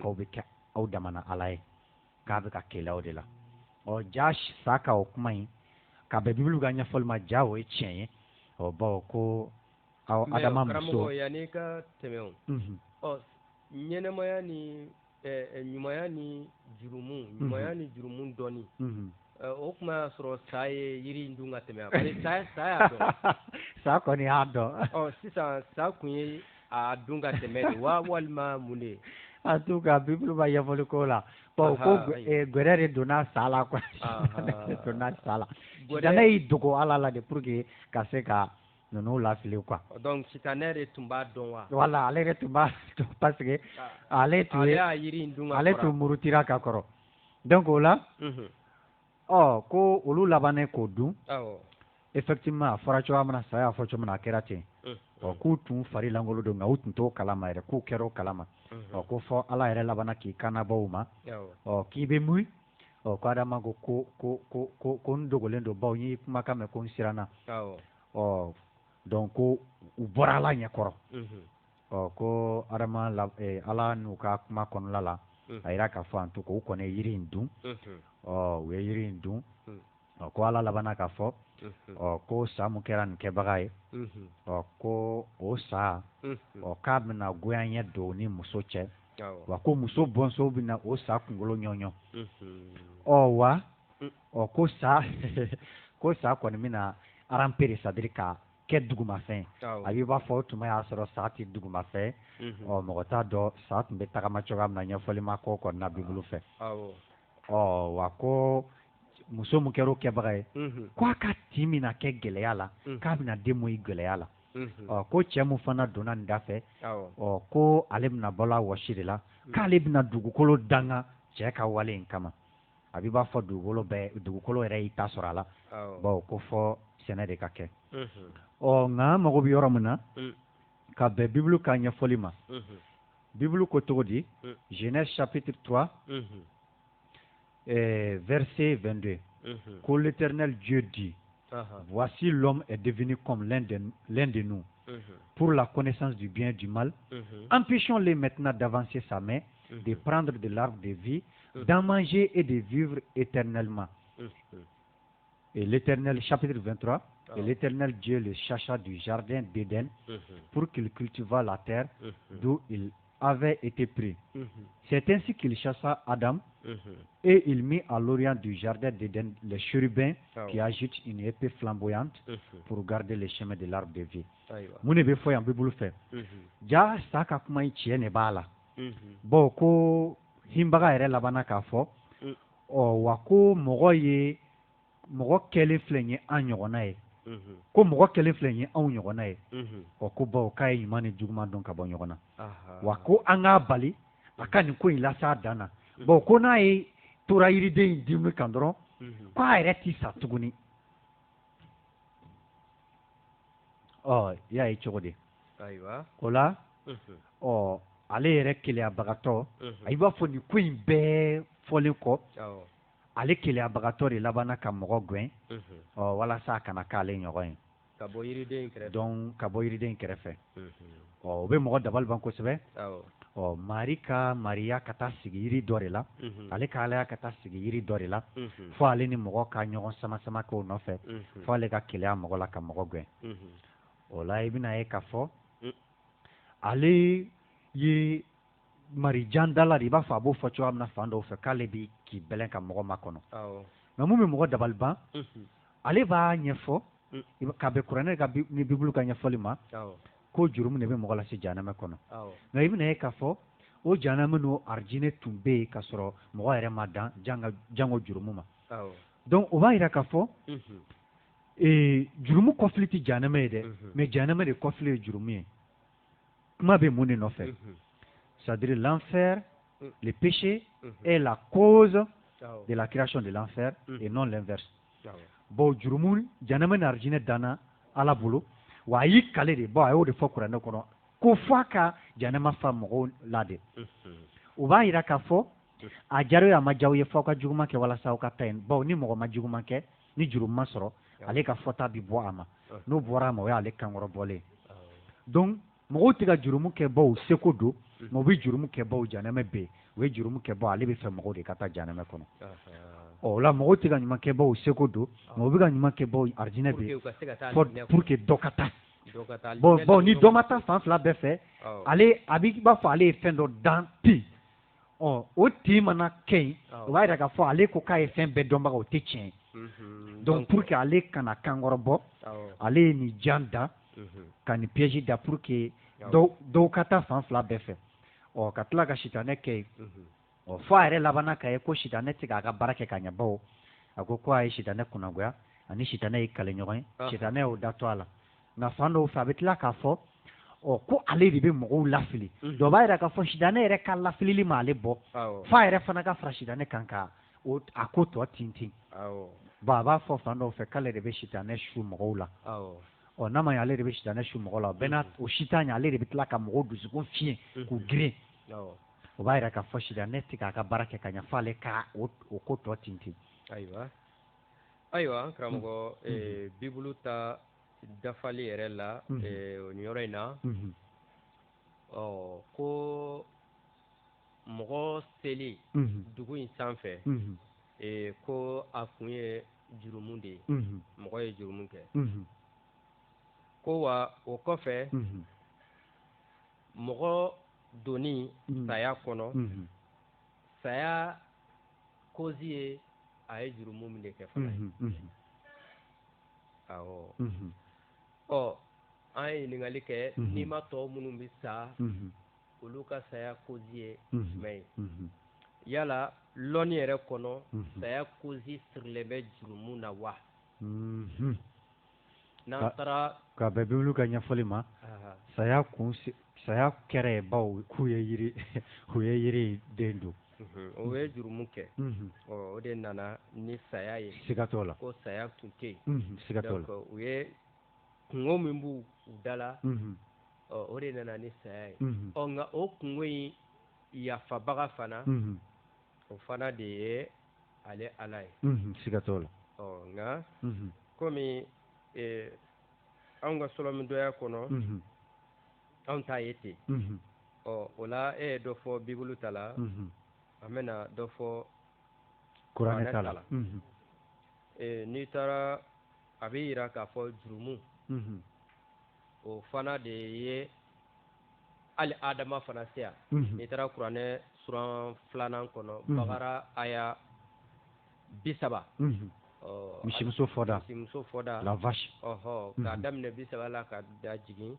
k'aw bɛ kɛ aw damana Ala ye k'a bɛ ka kɛlɛ o de la ja sa ka o kuma in ka bɛn Bible ka ɲɛfɔli ma ja o ye tiɲɛ ye bon ko Adama muso yanni ka tɛmɛ o ɲɛnɛmaya ni ɲumanya ni jurumu dɔnni o kuma y'a sɔrɔ sa ye yiri in dun ka tɛmɛ parce que sa y'a dɔn sa kɔni y'a dɔn sisan sa kun ye a dun ka tɛmɛ de wa walima mun de en tout cas Bible ma ɲɛfɔli ko la bon ko gwɛrɛ de donna sa la quoi donna sa la sitanɛ y'i dogo Ala la de pour que ka se ka ninnu lafili quoi donc sitanɛ de tun b'a dɔn wa voilà ale de tun b'a dɔn parce que ale tun murutira ka kɔrɔ donc o la ko olu labannen k'o dun effectivement a fɔra cogoya min na sa y'a fɔ cogo min na a kɛra ten k'u tun fari lankolon don nka u tun t'o kalama yɛrɛ k'u kɛra o kalama ko fɔ Ala yɛrɛ labanna k'i kannabɔ u ma k'i bɛ mun ko Adama ko n dogolen don baw n y'i kumakan mɛn ko n siranna donc ko u bɔra Ala ɲɛkɔrɔ ko Adama Ala n'u ka kuma kɔnɔna la a yira k'a fɔ en tout cas u kɔni ye yiri in dun u ye yiri in dun ko Ala labanna k'a fɔ ko sa mun kɛra nin kɛbaga ye ko o sa k'a bɛna goyanɲɛ don ni muso cɛ wa ko muso bɔnso bɛna o sa kunkolo ɲɔɲɔ wa ko sa kɔni bɛna arampere c'est-à-dire ka kɛ dugumafɛn a b'i b'a fɔ tuma y'a sɔrɔ sa tɛ dugumafɛn mɔgɔ t'a dɔn sa tun bɛ tagama cogoya min na ɲɛfɔli ma k'o kɔni na Bible fɛ wa ko muso mun kɛra o kɛbaga ye k'a ka tin mina kɛ gɛlɛya la k'a bɛna den mun ye gɛlɛya la ko cɛ mun fana donna nin da fɛ ko ale bɛna balo a wɔsi de la k'ale bɛna dugukolo danga cɛ ka wale in kama a b'i b'a fɔ dugukolo yɛrɛ y'i ta sɔrɔ a la ko fɔ sɛnɛ de ka kɛ nka an mago bɛ yɔrɔ min na ka bɛn Bible ka ɲɛfɔli ma Bible ko cogo di Genèse chapitre 3 verset 22 que l'Éternel Dieu dit voici l'homme est devenu comme l'un de nous pour la connaissance du bien et du mal empêchons-les maintenant d'avancer sa main de prendre de l'arbre de vie d'en manger et de vivre éternellement et l'Éternel chapitre 23 et l'Éternel Dieu le chercha du jardin d'Éden pour qu'il cultivât la terre d'où il avait été pris. C'est ainsi qu'il chassa Adam et il mit à l'orient du jardin d'Éden les chérubins qui agitent une épée flamboyante pour garder les chemins de l'arbre de vie. Mun be fo yan Bible fait. Ja saka kuma ichie ne bala. Bo ko himbaga ere labana ka fo. O wako mogo ye mogo kele flenye anyogona ye. Ko mogo kele flenye an nyogona ye. O ko bo kai imani juguma don ka bo nyogona. Wako anga bali akani ko ilasa dana. Bo ko na ye tora yiride dimwe kandron. Kwa ere ti satuguni. Oh, ya yi cogo de. Ayiwa. O la, ale yɛrɛ keleyabagatɔ, i b'a fɔ nin ko in bɛɛ fɔlen kɔ, ale keleyabagatɔ de labanna ka mɔgɔ gɛn, walasa a kana k'ale ɲɔgɔn ye. Ka bɔ yiriden kɛrɛfɛ. Donc ka bɔ yiriden kɛrɛfɛ. O bɛ mɔgɔ dabali ban kosɛbɛ. Mari ka Mariya ka taa sigi yiri dɔ de la, ale ka Alaya ka taa sigi yiri dɔ de la, fo ale ni mɔgɔ ka ɲɔgɔn sama-sama k'o nɔfɛ, fo ale ka keleya mɔgɔ la ka mɔgɔ gɛn. O la i bɛna ye k'a fɔ ale ye marijan dala de i b'a fɔ a b'o fɔ cogoya min na fan dɔw fɛ k'ale bɛ k'i bɛlɛn ka mɔgɔ makɔnɔ nka mun bɛ mɔgɔ dabali ban ale b'a ɲɛfɔ k'a bɛ kuranɛ ka ni bibulu ka ɲɛfɔli ma ko jurumu de bɛ mɔgɔ lase jahanama kɔnɔ nka i bɛna ye k'a fɔ o jahanama n'o arijinɛ tun bɛ yen k'a sɔrɔ mɔgɔ yɛrɛ ma dan jango jurumu ma donc o b'a yira k'a fɔ jurumu kɔfili tɛ jahanama ye dɛ mais jahanama de kɔfili ye jurumu ye kuma bɛ mun de nɔfɛ c'est-à-dire l'enfer le péché est la cause de la création de l'enfer et non l'inverse bon jurumu jahanama ni arijinɛ danna ala bolo wa a y'i kale de bon a y'o de fɔ kuranɛ kɔnɔ ko f'a ka jahanama fa mɔgɔw la de o b'a yira k'a fɔ a diyara a ma diya o ye f'aw ka juguman kɛ walasa aw ka taa yen bon ni mɔgɔ ma juguman kɛ ni jurumu ma sɔrɔ ale ka fɔta bi bɔ a ma n'o bɔra a ma o y'ale kankɔrɔ bɔlen donc mɔgɔw tɛ ka jurumu kɛ baw seko don mais u bɛ jurumu kɛ baw jahanama bɛ yen u ye jurumu kɛ baw ale bɛ fɛ mɔgɔw de ka taa jahanama kɔnɔ o la mɔgɔw tɛ ka ɲuman kɛ baw seko don mais u bɛ ka ɲuman kɛ baw arijinɛ bɛ yen pour que dɔ ka taa bon ni dɔ ma taa fan fila bɛɛ fɛ ale a b'a fɔ ale ye fɛn dɔ dan ten o tin mana kɛ yen o b'a yira k'a fɔ ale ko k'a ye fɛn bɛɛ dɔnbaga o tɛ tiɲɛ donc pour que ale kana kankɔrɔ bɔ ale ye nin jan da ka nin piège da pour que dɔw ka taa fan fila bɛɛ fɛ ka tila ka sitanɛ kɛ yen fo a yɛrɛ labanna k'a ye ko sitanɛ tɛ k'a ka baara kɛ ka ɲɛ bawo a ko a ye sitanɛ kunnagoya ani sitanɛ ye kale ɲɔgɔn ye sitanɛ y'o da to a la nka fan dɔw fɛ a bɛ tila k'a fɔ ko ale de bɛ mɔgɔw lafili dɔ b'a yira k'a fɔ sitanɛ yɛrɛ ka lafilili ma ale bɔ fo a yɛrɛ fana ka fara sitanɛ kan ka a ko tɔ tintin bon a b'a fɔ fan dɔw fɛ k'ale de bɛ sitanɛ su mɔgɔw la n'a ma ɲɛ ale de bɛ sitanɛ su mɔgɔw la bɛɛ n'a o si t'a ɲɛ ale de bɛ tila ka mɔgɔw dusukun fiɲɛ k'u girin o b'a yira k'a fɔ sitanɛ tɛ k'a ka baara kɛ ka ɲɛ fo ale ka o ko tɔ tintin. Ayiwa karamɔgɔ bibulu ta dafali yɛrɛ la o ni yɔrɔ in na ko mɔgɔ seli dugu in sanfɛ ko a kun ye jurumu de ye mɔgɔ ye jurumu kɛ ko wa o kɔfɛ mɔgɔ donni saya kɔnɔ saya kozi ye a ye jurumu min de kɛ fana ye awɔ an ye ɲininkali kɛ n'i ma tɔ minnu bɛ sa olu ka saya kozi ye jumɛn ye yala lɔnni yɛrɛ kɔnɔ saya kozi sirilen bɛ jurumu na wa n'an taara ka bɛn bibulu ka ɲɛfɔli ma saya kɛrɛ baw k'u ye yiri den don o ye jurumu kɛ o de nana ni saya ye siga t'o la ko saya tun tɛ yen siga t'o la u ye kungo min b'u da la o de nana ni saya ye nka o kungo in yafabaga fana o fana de ye ale ala ye siga t'o la nka komi anw ka sɔlɔmidɔya kɔnɔ anw t'a ye ten o la e ye dɔ fɔ bibulu ta la an bɛna dɔ fɔ kuranɛ ta la n'i taara a bɛ yira k'a fɔ jurumu o fana de ye ali adama fana se yan n'i taara kuranɛ suran 2nan kɔnɔ bakara aya 30 misimuso fɔda la vache k'a daminɛ 30 la ka da jigin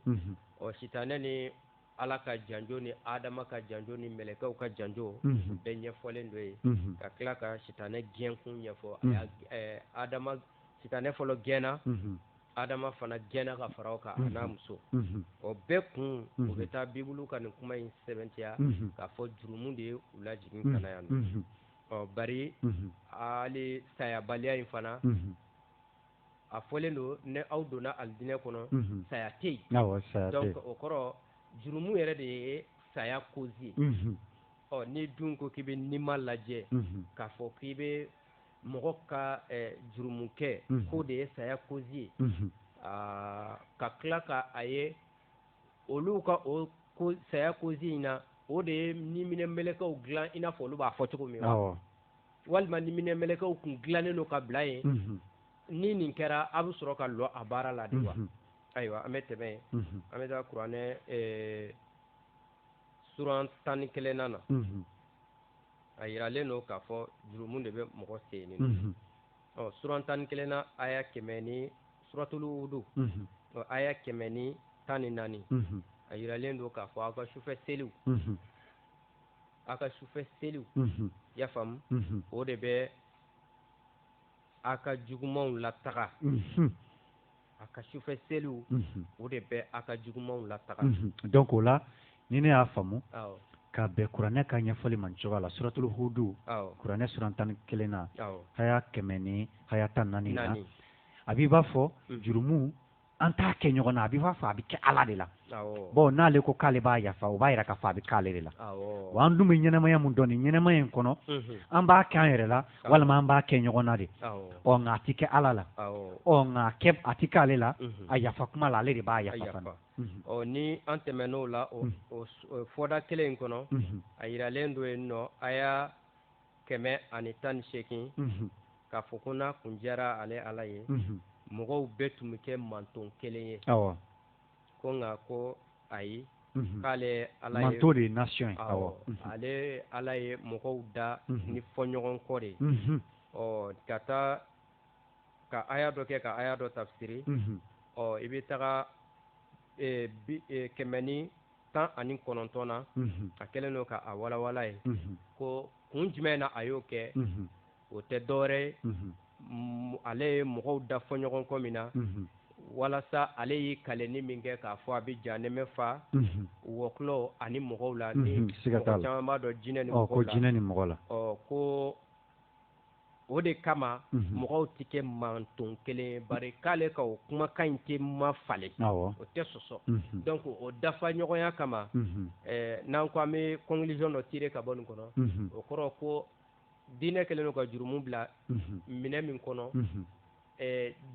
sitanɛ ni ala ka janjo ni adama ka janjo ni mɛlɛkɛw ka janjo bɛɛ ɲɛfɔlen dɔ ye ka tila ka sitanɛ gɛnkun ɲɛfɔ adama sitanɛ fɔlɔ gɛnna adama fana gɛnna ka fara o kan a n'a muso o bɛɛ kun u bɛ taa bibulu ka nin kuma in sɛbɛntiya k'a fɔ jurumu de ye u lajigin ka na yan nɔ bari hali sayabaliya in fana a fɔlen don ne aw donna alijinɛ kɔnɔ saya tɛ yen donc o kɔrɔ jurumu yɛrɛ de ye saya cause ye ni dun ko k'i bɛ nima lajɛ k'a fɔ k'i bɛ mɔgɔ ka jurumu kɛ k'o de ye saya cause ye ka tila ka a ye olu ka o saya cause in na o de ye ni minɛnmɛlɛkɛw dilan i n'a fɔ olu b'a fɔ cogo min walima ni minɛnmɛlɛkɛw kun dilannen don ka bila yen ni nin kɛra a bɛ sɔrɔ ka lɔ a baara la de wa ayiwa an bɛ tɛmɛ an bɛ taa kuranɛ suran 11 na a yiralen don k'a fɔ jurumu de bɛ mɔgɔ sen nin suran 11 na aya 100 ni suratul hudu aya 114 a yiralen don k'a fɔ aw ka sufɛ seliw y'a faamu o de bɛ aw ka jugumanw lataga a ka sufɛ seliw o de bɛ aw ka jugumanw lataga donc o la ni ne y'a faamu ka bɛn kuranɛ ka ɲɛfɔli man cogo la suratul hudu kuranɛ suran 11 na haya 100 ni haya 14 na a b'i b'a fɔ jurumu an t'a kɛ ɲɔgɔn na a b'i b'a fɔ a bɛ kɛ ala de la bon n'ale ko k'ale b'a yafa o b'a yira k'a fɔ a bɛ k'ale de la wa an dun bɛ ɲɛnɛmaya mun dɔn nin ɲɛnɛmaya in kɔnɔ an b'a kɛ an yɛrɛ la walima an b'a kɛ ɲɔgɔn na de nka a ti kɛ ala la nka a ti k'ale la a yafa kuma la ale de b'a yafa fana ni an tɛmɛn'o la o fɔda kelen in kɔnɔ a yiralen don yen nɔ a y'a 118 k'a fɔ ko n'a kun diyara ale ala ye mɔgɔw bɛɛ tun bɛ kɛ manton kelen ye ko nka ko ayi k'ale ala ye manton de ye nation ye ale ala ye mɔgɔw da ni fɔɲɔgɔn kɔ de ka taa ka aya dɔ kɛ ka aya dɔ tafsiri i bɛ taga 119 na a kɛlen don ka a walawala ye ko kun jumɛn na a y'o kɛ o tɛ dɔwɛrɛ ye ale ye mɔgɔw da fɔ ɲɔgɔn kɔ min na walasa ale y'i kalenni min kɛ k'a fɔ a bɛ janɛmɛ fa wɔkulɔ ani mɔgɔw la ni mɔgɔ caman b'a dɔn jinɛ ni mɔgɔw la ko o de kama mɔgɔw tɛ kɛ manton kelen bari k'ale ka o kumakan in tɛ ma falen o tɛ sɔsɔ donc o dafa ɲɔgɔnya kama n'an ko an bɛ conclusion dɔ tirer ka bɔ nin kɔnɔ o kɔrɔ ko diinɛ kɛlen don ka jurumu bila minɛ min kɔnɔ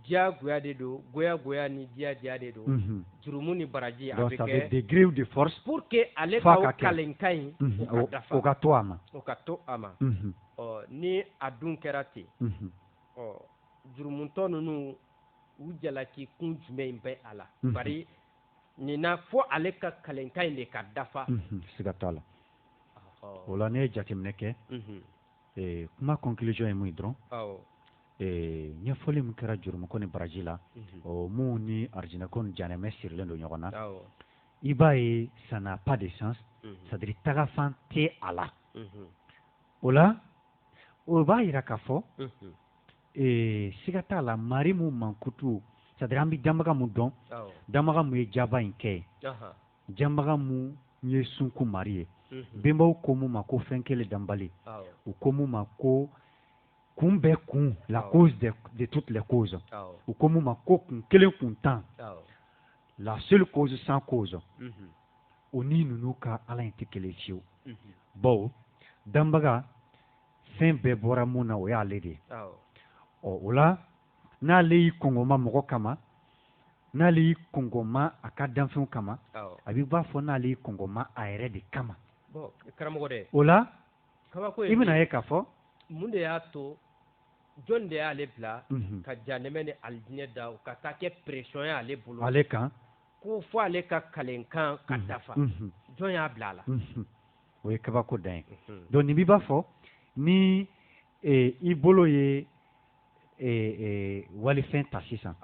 diyagoya de don goya ni diya de don jurumu ni baraji a bɛ kɛ degré de force pour que ale ka kalenkan in o ka to a ma ni a dun kɛra ten jurumutɔ ninnu u jalaki kun jumɛn in bɛ a la bari nin na fo ale ka kalenkan in de ka dafa siga t'a la o la ne ye jateminɛ kɛ kuma conclusion ye mun ye dɔrɔn ɲɛfɔli min kɛra jurumuko ni baraji la mun ni arijinɛko ni janɛmɛ sirilen don ɲɔgɔn na i b'a ye ça n'a pas de sens c'est à dire tagafan tɛ a la o la o b'a yira k'a fɔ siga t'a la mari mun mankutu c'est à dire an bɛ danbaga mun dɔn danbaga mun ye jaba in kɛ danbaga mun ye sunku mari ye benbaw ko mun ma ko fɛn kelen danbali u ko mun ma ko kun bɛɛ kun la cause de toutes les causes u ko mun ma ko kun kelen kun tan la seule cause sans cause o ni ninnu ka ala in tɛ kelen fiyewu bawo danbaga fɛn bɛɛ bɔra mun na o y'ale de ye o la n'ale y'i kɔngɔma mɔgɔ kama n'ale y'i kɔngɔma a ka danfɛnw kama a b'i b'a fɔ n'ale y'i kɔngɔma a yɛrɛ de kama karamɔgɔ dɛ o la i bɛna ye k'a fɔ mun de y'a to jɔn de y'ale bila ka janɛmɛ ni alijinɛ da ka taa kɛ pression ye ale bolo ale kan ko fo ale ka kalenkan ka dafa jɔn y'a bila a la o ye kabako dan ye donc nin b'i b'a fɔ ni i bolo ye walifɛn ta sisan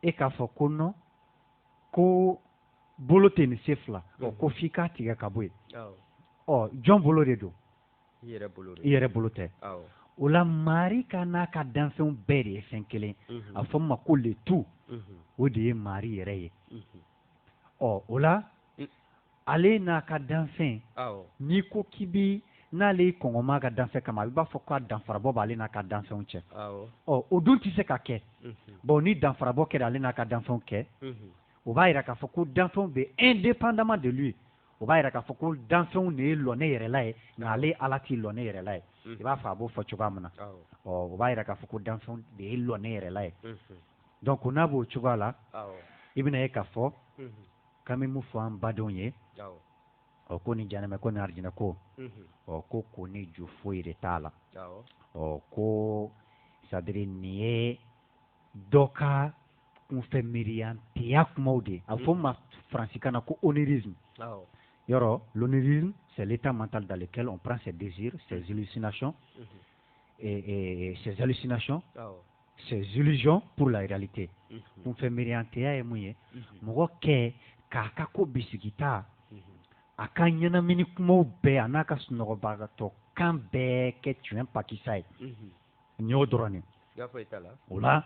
e k'a fɔ ko non ko bolo tɛ nin se fila ko f'i k'a tigɛ ka bɔ yen jɔn bolo de don i yɛrɛ bolo tɛ o la mari ka n'a ka danfɛnw bɛɛ de ye fɛn kelen a fɔ ma ko le tout o de ye mari yɛrɛ ye o la ale n'a ka danfɛn n'i ko k'i bi n'ale kɔngɔma ka danfɛn kama a b'a fɔ ko a danfarabɔ b'ale n'a ka danfɛnw cɛ o dun tɛ se ka kɛ bon ni danfarabɔ kɛra ale n'a ka danfɛnw kɛ o b'a yira k'a fɔ ko danfɛnw bɛ indépendamment de lui o b'a yira k'a fɔ ko danfɛnw de ye lɔnɛ yɛrɛla ye nka ale ala t'i lɔnɛ yɛrɛla ye i b'a fɔ a b'o fɔ cogoya min na o b'a yira k'a fɔ ko danfɛnw de ye lɔnɛ yɛrɛla ye donc n'a b'o cogoya la i bɛna ye k'a fɔ k'an bɛ mun fɔ an badenw ye ko ni janɛmɛ ko ni arijinɛ ko ko ni ju foyi de t'a la ko c'est à dire nin ye dɔ ka kunfɛ miiriyanteya kumaw de a fɔ ma faransikan na ko onirisme yɔrɔ l'onirisme c'est l'état mental dans lequel on prend ses désirs ses hallucinations et ses hallucinations ses illusions pour la réalité kunfɛ miiriyanteya ye mun ye mɔgɔ kɛ k'a ka ko bisigita a ka ɲɛnamini kumaw bɛɛ a n'a ka sunɔgɔbagatɔ kan bɛɛ kɛ tiɲɛ pakisa ye nin y'o dɔrɔn de o la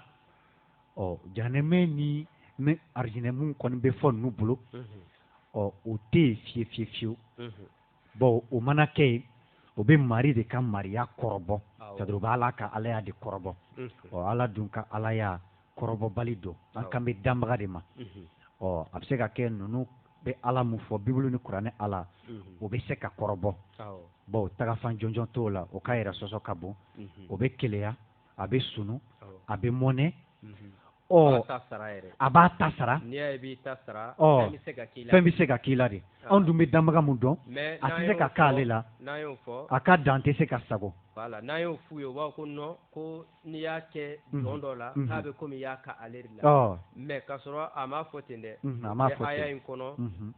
janɛmɛ ni arijinɛmu kɔni bɛ fɔ ninnu bolo o tɛ yen fiyewu bon o mana kɛ yen o bɛ mari de ka mariya kɔrɔbɔ c'est-à-dire o bɛ ala ka alaya de kɔrɔbɔ ala dun ka alaya kɔrɔbɔbali don an kan bɛ danbaga de ma a bɛ se ka kɛ ninnu bɛ ala mun fɔ bibulu ni kuranɛ ala o bɛ se ka kɔrɔbɔ bon tagafan jɔnjɔn t'o la o ka yɛrɛ sɔsɔ ka bon o bɛ keleya a bɛ sunu a bɛ mɔnɛ a b'a ta sara fɛn bɛ se ka k'i la de anw dun bɛ danbaga mun dɔn a tɛ se ka k'ale la a ka dan tɛ se ka sago n'an y'o f'u ye u b'a fɔ ko non ko n'i y'a kɛ jɔn dɔ la k'a bɛ komi i y'a ka ale de la mais k'a sɔrɔ a m'a fɔ ten dɛ a m'a fɔ ten aya in kɔnɔ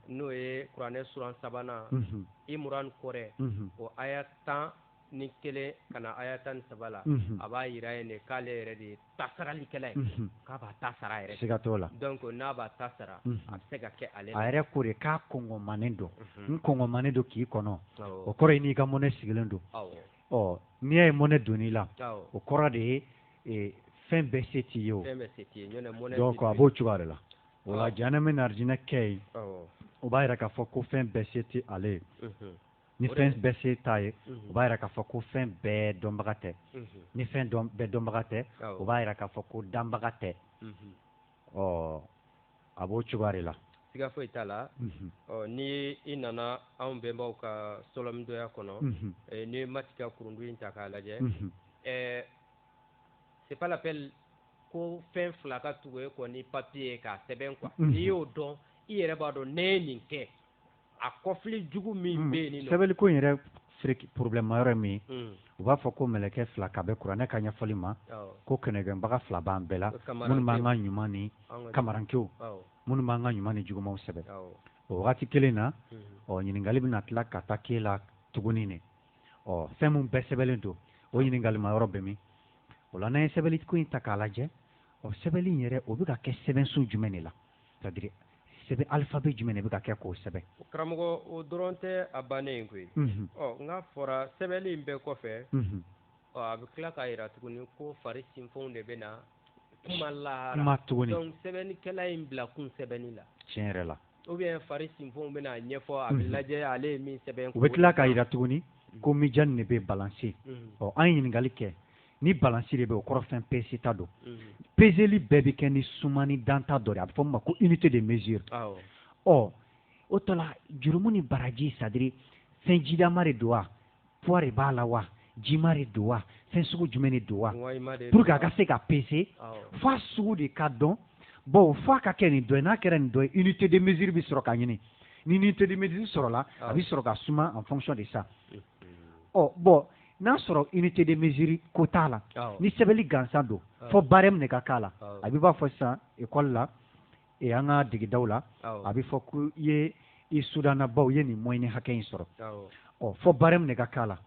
n'o ye kuranɛ suran 3nan Imran kɔrɛ o aya 11 ka na aya 13 la a b'a yira yen de k'ale yɛrɛ de ye tasaralikɛla ye k'a b'a ta sara yɛrɛ siga t'o la donc n'a b'a ta sara a bɛ se ka kɛ ale la a yɛrɛ ko de k'a kɔngɔmanen don n kɔngɔmanen don k'i kɔnɔ o kɔrɔ ye n'i ka mɔnɛ sigilen don n'i y'a ye mɔnɛ donn'i la o kɔrɔ de ye fɛn bɛɛ se t'i ye o donc a b'o cogoya de la o la janɛmɛ ni arijinɛ kɛ yen o b'a yira k'a fɔ ko fɛn bɛɛ se tɛ ale ye ni fɛn bɛɛ se t'a ye o b'a yira k'a fɔ ko fɛn bɛɛ dɔnbaga tɛ ni fɛn bɛɛ dɔnbaga tɛ o b'a yira k'a fɔ ko danbaga tɛ a b'o cogoya de la siga foyi t'a la ni i nana anw bɛnbaw ka sɔlɔmidoya kɔnɔ ni matika kurundu in ta k'a lajɛ c'est pas l'appel ko fɛn fila ka tugu e kɔ ni papier k'a sɛbɛn quoi n'i y'o dɔn i yɛrɛ b'a dɔn ne ye nin kɛ a kɔfili jugu min bɛ yen sɛbɛnni ko in yɛrɛ problème yɔrɔ min u b'a fɔ ko mɛlɛkɛ fila ka bɛ kuranɛ ka ɲɛfɔli ma ko kɛnɛgɛnbaga fila b'an bɛɛ la minnu b'an ka ɲuman ni kamarankew minnu b'an ka ɲuman ni jugumanw sɛbɛn o wagati kelen na ɲininkali bɛna tila ka taa k'e la tuguni ne fɛn min bɛɛ sɛbɛnlen don o ɲininkali ma yɔrɔ bɛ min o la n'an ye sɛbɛnni ko in ta k'a lajɛ sɛbɛnni in yɛrɛ o bɛ ka kɛ sɛbɛnsun jumɛn de la c'est-à-dire sɛbɛn alphabet jumɛn de bɛ ka kɛ k'o sɛbɛn karamɔgɔ o dɔrɔn tɛ a bannen ye koyi n'a fɔra sɛbɛnni in bɛɛ kɔfɛ a bɛ tila k'a yira tuguni ko fari sinfɛnw de bɛ na kuma lahara donc sɛbɛnnikɛla in bila kun sɛbɛnni la tiɲɛ yɛrɛ la ou bien fari sinfɛnw bɛ na ɲɛfɔ a bɛ lajɛ ale ye min sɛbɛn u bɛ tila k'a yira tuguni ko mijani de bɛ balancer an ye ɲininkali kɛ ni balance de bɛ o kɔrɔ fɛn pesi ta don peseli bɛɛ bɛ kɛ ni sumani danta dɔ de a bɛ fɔ o ma ko unité de mesure o tɔ la jurumu ni baraji c'est à dire fɛn jidama de don wa poids de b'a la wa jima de don wa fɛn sugu jumɛn de don wa pour que a ka se ka pese f'a sugu de ka dɔn bon f'a ka kɛ nin dɔ ye n'a kɛra nin dɔ ye unité de mesure bɛ sɔrɔ ka ɲini ni unité de mesure sɔrɔla a bɛ sɔrɔ ka suma en fonction de ça bon n'a sɔrɔ unité de mesure ko t'a la ni sɛbɛnni gansan don fo barème de ka k'a la a bɛ b'a fɔ sisan école la an ka digidaw la a bɛ fɔ ko i ye i sudanabaw ye nin moyenne hakɛ in sɔrɔ fɔ barème de ka k'a la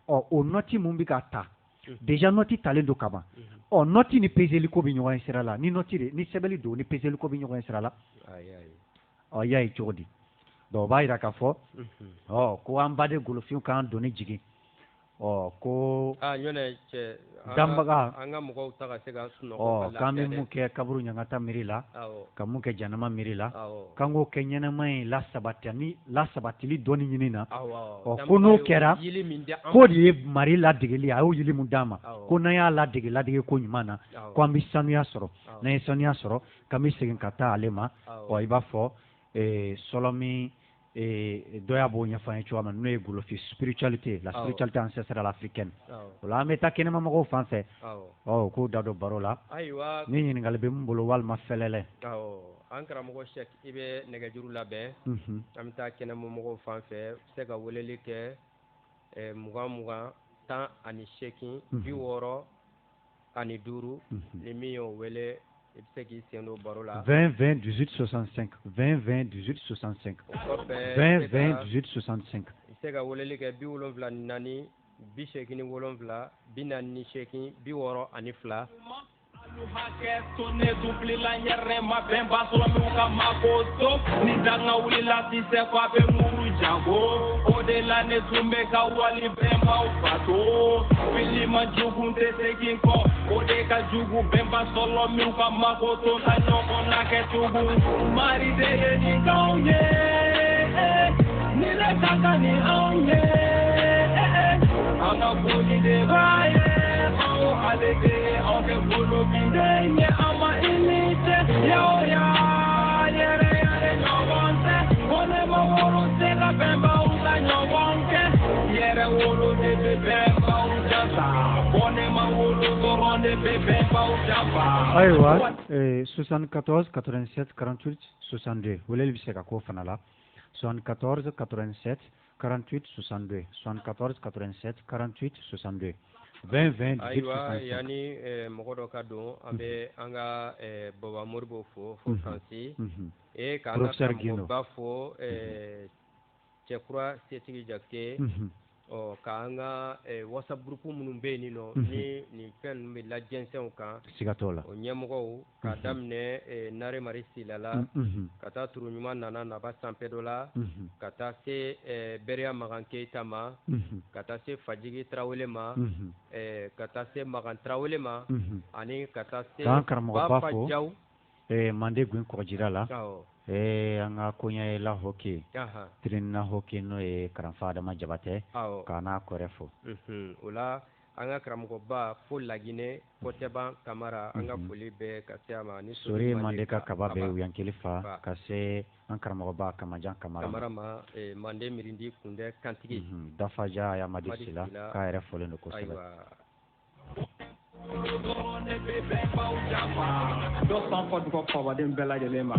o nɔti mun bɛ ka ta déjà nɔti talen don kaban nɔti ni peseli ko bɛ ɲɔgɔn ye sira la ni sɛbɛnni don ni peseli ko bɛ ɲɔgɔn ye sira la y'a ye cogo di donc o b'a yira k'a fɔ ko an baden golofinw k'an doni jigin ko danbaga an ka mɔgɔw ta ka se ka sunɔgɔ k'an bɛ mun kɛ kaburu ɲangata miiri la ka mun kɛ janama miiri la k'an k'o kɛ ɲɛnama in lasabatili dɔɔni ɲini na ko n'o kɛra k'o de ye mari ladegeli a y'o yili mun d'an ma ko n'an y'a ladege ko ɲuman na ko an bɛ sanuya sɔrɔ n'an ye sanuya sɔrɔ k'an bɛ segin ka taa ale ma i b'a fɔ Solomi dɔ y'a b'o ɲɛfɔ an ye cogoya min n'o ye golofi spiritualité la spiritualité ancestrale africaine o la an bɛ taa kɛnɛma mɔgɔw fan fɛ k'o da don baro la ni ɲininkali bɛ mun bolo walima fɛlɛlɛ an karamɔgɔ Sɛki i bɛ nɛgɛjuru labɛn an bɛ taa kɛnɛma mɔgɔw fan fɛ se ka weleli kɛ 20 18 60 65 ni min y'o wele i bɛ se k'i sen don baro la 20 20 18 65 20 20 18 65 20 20 18 65 i se ka weleli kɛ 74 87 48 62 Hakɛ to ne dubilila n yɛrɛ ma bɛn ba sɔrɔ min ka mago to ni danga wulila ti se ko a bɛ muru jago o de la ne tun bɛ ka wali bɛnbaw bato fili ma jugu tɛ segin kɔ o de ka jugu bɛnba sɔrɔ min ka mago to ka ɲɔgɔn na kɛ tugun mari de ye nin k'anw ye ni ne ka kan ni anw ye an ka boli de b'a ye ale de on ke bolo bindenya ama inite yo ya yere yere no wonte one ma woro se la bemba uta no wonke yere woro de bemba uta sa one ma woro ronde bemba uta ba aywa 74 87 48 62 wala li biseka ko fana la 74 87 48 62 74 87 48 62 20 20 aywa yani mɔgɔ dɔ ka don an bɛ an ka baba moribo fo Fransi k'an ka karamɔgɔba fo cɛkura setigi jakite k'an ka whatsapp groupe minnu bɛ yen nɔ ni nin fɛn ninnu bɛ lajɛnsɛnw kan siga t'o la o ɲɛmɔgɔw k'a daminɛ nare mari silala ka taa turu ɲuman nana naba sanpɛdo la ka taa se bɛriya magan keyita ma ka taa se fajigi tarawele ma ka taa se magan tarawele ma ani ka taa se bafa jaw mande gun kɔgɔjira la an ka koɲɛ ye la hoke tirinina hoke n'o ye karanfa adama jabatɛ k'a n'a kɔrɛ fo o la an ka karamɔgɔba fo laginɛ kɔtɛban kamara an ka foli bɛɛ ka se a ma ni sori mande ka kaba bɛ uyankili fa ka se an karamɔgɔba kamajan kamara ma mande mirindi kundɛ kantigi dafaja yamadi sila k'a yɛrɛ fɔlen don kosɛbɛ dɔ san fɔ duga fabaden bɛɛ lajɛlen ma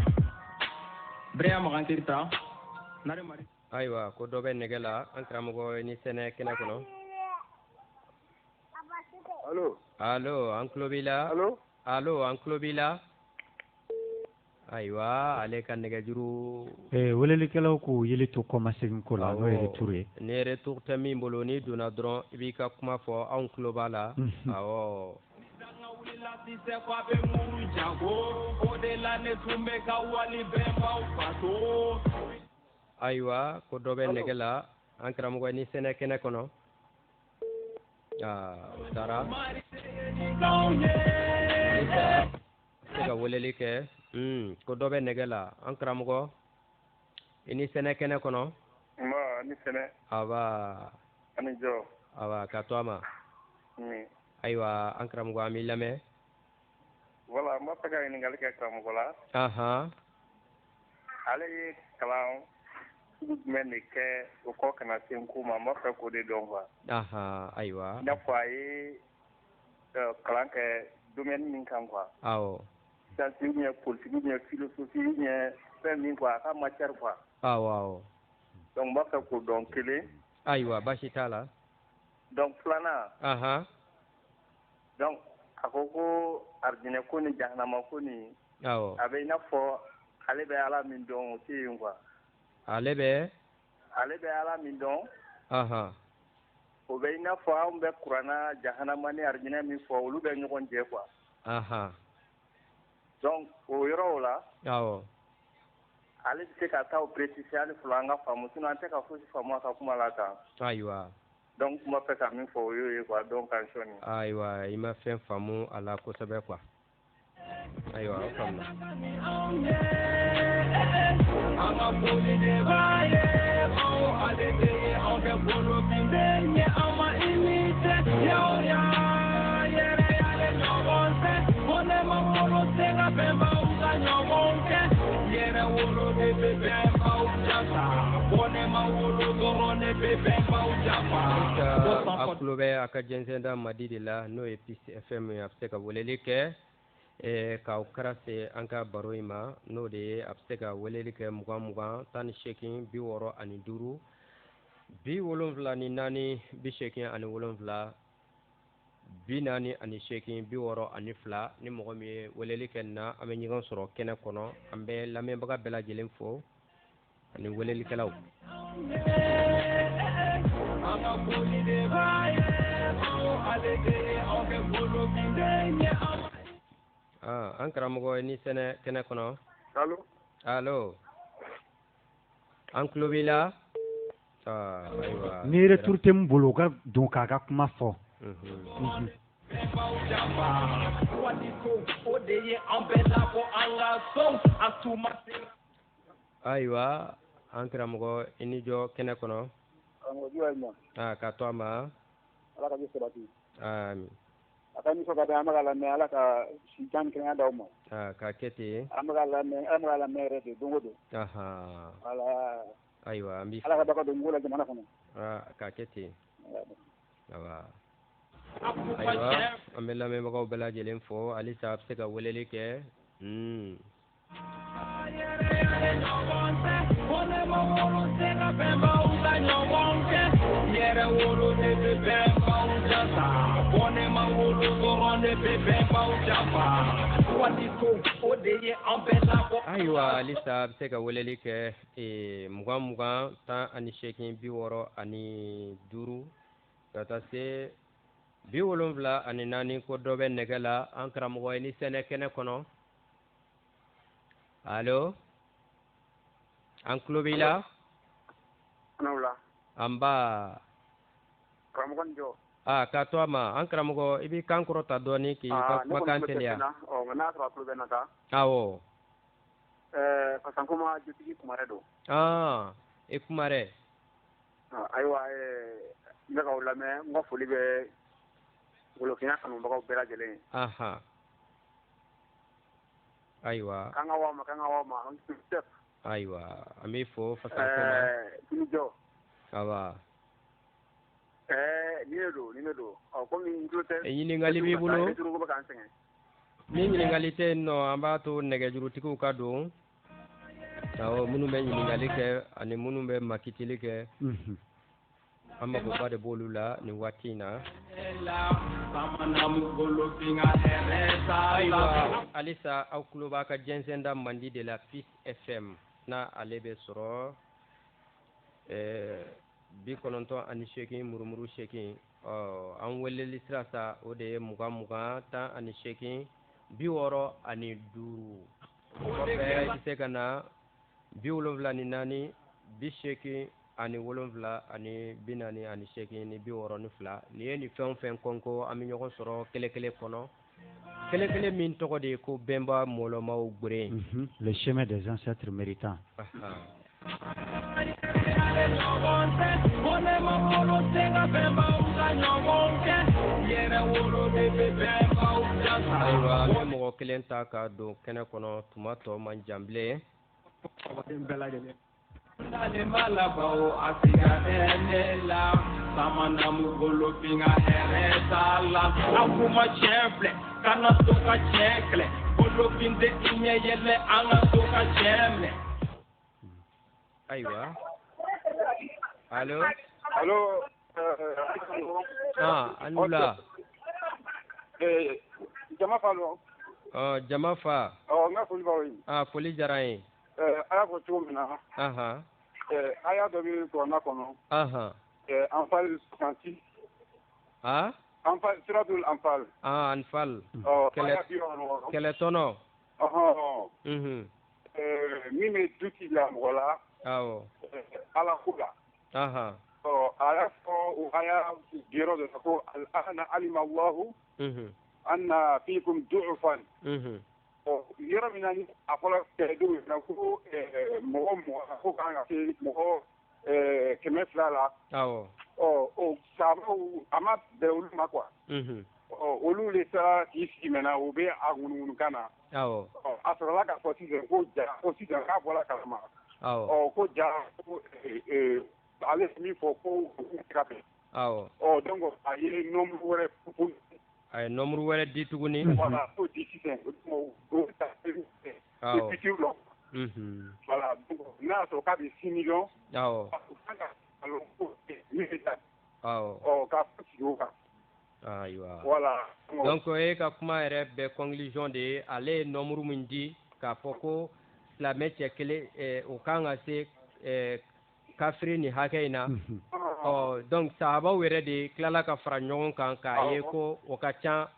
Bɛriya magan keyita ayiwa ko dɔ bɛ nɛgɛ la an karamɔgɔ ni sɛnɛ kɛnɛ kɔnɔ allo an tulo b'i la allo an tulo b'i la ayiwa ale ka nɛgɛjuru welelikɛlaw k'u yeli to kɔmasegin ko la n'o ye retour ye ni retour tɛ min bolo n'i donna dɔrɔn i b'i ka kuma fɔ anw tulo b'a la awɔ ti se ko a bɛ muru jago o de la ne tun bɛ ka wali bɛnbaw bato ayiwa ko dɔ bɛ nɛgɛ la an karamɔgɔ ni sɛnɛ kɛnɛ kɔnɔ taara se ka weleli kɛ ko dɔ bɛ nɛgɛ la an karamɔgɔ i ni sɛnɛ kɛnɛ kɔnɔ ni sɛnɛ aba ani jɔ aba ka to a ma ayiwa an karamɔgɔ an b'i lamɛn wala n b'a fɛ ka ɲininkali kɛ karamɔgɔ la ale ye kalan sugu jumɛn de kɛ o kɔ kana se n ko ma n b'a fɛ k'o de dɔn quoi ayiwa i n'a fɔ a ye kalan kɛ domaine min kan quoi awɔ science ou bien politique ou bien philosophie ou bien fɛn min quoi a ka matière quoi awɔ donc n b'a fɛ k'o dɔn kelen ayiwa baasi t'a la donc filanan donc a ko ko arijinɛ ko ni jahanama ko ni a bɛ i n'a fɔ ale bɛ ala min dɔn o tɛ yen quoi. ale bɛ ala min dɔn. O bɛ i n'a fɔ anw bɛ kuranna jahanama ni arijinɛ min fɔ olu bɛ ɲɔgɔn jɛ quoi. Donc o yɔrɔ o la. Awɔ. Ale tɛ se ka taa o préciser hali fɔlɔ an ka faamu sinon an tɛ ka fosi faamu a ka kuma la tan. Ayiwa. Donc kuma fɛ ka min fɔ o y'o ye quoi donc kan sɔnni. Ayiwa i ma fɛn faamu a la kosɛbɛ quoi. Ayiwa o faamuna. An ka foli de b'a ye anw ale de ye anw kɛ bolo min bɛ ɲɛ an ma imiter yaw yɛrɛ y'ale ɲɔgɔn tɛ ko ne ma wolo tɛ ka bɛnbaw ka ɲɔgɔn kɛ yɛrɛ wolo de bɛ bɛnbaw janfa ko ne ma wolo dɔrɔn ne bɛ bɛnbaw janfa. A tulo bɛ a ka jɛnsɛnda Madi de la n'o ye Peace FM a bɛ se ka weleli kɛ. K'aw kara se an ka baro in ma n'o de ye a bɛ se ka weleli kɛ 20 18 65 74 74 48 62 ni mɔgɔ min ye weleli kɛ na an bɛ ɲɔgɔn sɔrɔ kɛnɛ kɔnɔ an bɛ lamɛnbaga bɛɛ lajɛlen fo ani welelikɛlaw. An karamɔgɔ ni sɛnɛ kɛnɛ kɔnɔ. Allo. An tulo b'i la. Ayiwa. Ni retour tɛ n bolo ka don k'a ka kuma fɔ. Ayiwa an karamɔgɔ i ni jɔ kɛnɛ kɔnɔ. Ka to a ma. Ala ka sabati. Amin. A ka nisɔn ka di an bɛ ka lamɛn Ala ka si jan kɛnɛya d'aw ma. K'a kɛ ten. An bɛ ka lamɛn yɛrɛ de don o don. Voilà. Ayiwa an b'i fo. Ala ka daga don mɔgɔw la jamana kɔnɔ. K'a kɛ ten. Ayiwa an bɛ lamɛnbagaw bɛɛ lajɛlen fo halisa a bɛ se ka weleli kɛ. Ayiwa halisa a bɛ se ka weleli kɛ 20 18 65 ka taa se 74 ko dɔ bɛ nɛgɛ la an karamɔgɔ ni sɛnɛ kɛnɛ kɔnɔ. Allo. An tulo b'i la. An ba. Karamɔgɔ ni jɔ. K'a to a ma an karamɔgɔ i b'i kan kɔrɔta dɔɔnin k'i ka kumakan teliya. N'a sɔrɔ a tulo bɛ na ta. Awɔ. Fasankoma Jotigi Kumare don. I Kumare. Ayiwa n bɛ k'aw lamɛn n ka foli bɛ Wolofinya kanubagaw bɛɛ lajɛlen ye. Ayiwa. K'an ka wa ma. Ayiwa an b'i fo Fasankoma. Tini jɔ. Awa. Ni ne don. Komi n tulo tɛ. Ɲininkali b'i bolo. Nɛgɛjuru bɛ k'an sɛgɛn. Ni ɲininkali tɛ yen nɔ an b'a to nɛgɛjurutigiw ka don. Awɔ minnu bɛ ɲininkali kɛ ani minnu bɛ makitili kɛ. An magoba de b'olu la nin waati in na. Ayiwa halisa aw tulo b'a ka jɛnsɛnda Mandi de la Peace FM n'a ale bɛ sɔrɔ 98 murumuru 8 an weleli sira sa o de ye 20 18 65. Kɔfɛ i se ka na 74 80 ani 7 ani 48 ni 62 ni ye ni fɛn o fɛn kɔnko an bɛ ɲɔgɔn sɔrɔ kɛlɛ kɔnɔ kɛlɛ min tɔgɔ de ye ko bɛnba mɔlɔmaw gbere. Le chemin des ancêtres méritants. Ayiwa an bɛ mɔgɔ kelen ta ka don kɛnɛ kɔnɔ tuma tɔ man jan bilen. Malabaw asiga la samana mugolo pinga hereta la akuma chefle kana toka chekle bolo pinde inye yele anga toka chemle. Ayiwa. Allo. Anula. Jama fa lo. Jama fa. N ka foli b'aw ye. Foli diyara n ye. aya ko cogo min na aya dɔ bɛ kuranna kɔnɔ anfal 66 anfal siratul anfal anfal kɛlɛ tɔnɔ min bɛ du ci bila mɔgɔ la ala ko la a y'a fɔ o aya yɔrɔ dɔ la ko al'ana alima allahu anna fiikum du'ufan yɔrɔ min na ni a fɔra kɛlɛdenw na ko mɔgɔ ko kan ka se mɔgɔ 200 la o sababu a ma bɛn olu ma quoi olu le sera k'i sigi mɛnna o bɛ a ŋunuŋunukan na a sɔrɔla k'a fɔ sisan ko sisan k'a bɔra kalama ko ja ale min fɔ ko ka bɛn donc a ye nombre wɛrɛ a ye nombre wɛrɛ di tuguni voilà k'o di sisan o ta fitiw lɔ voilà donc n'a y'a sɔrɔ k'a bɛ 6 millions kan ka kalon ko min bɛ taa k'a fɔ sigi o kan ayiwa voilà donc e ka kuma yɛrɛ bɛɛ conclusion de ye ale ye nombre min di k'a fɔ ko silamɛ cɛ kelen o kan ka se kafiri ni hakɛ in na donc sahabaw yɛrɛ de tilala ka fara ɲɔgɔn kan k'a ye ko o ka ca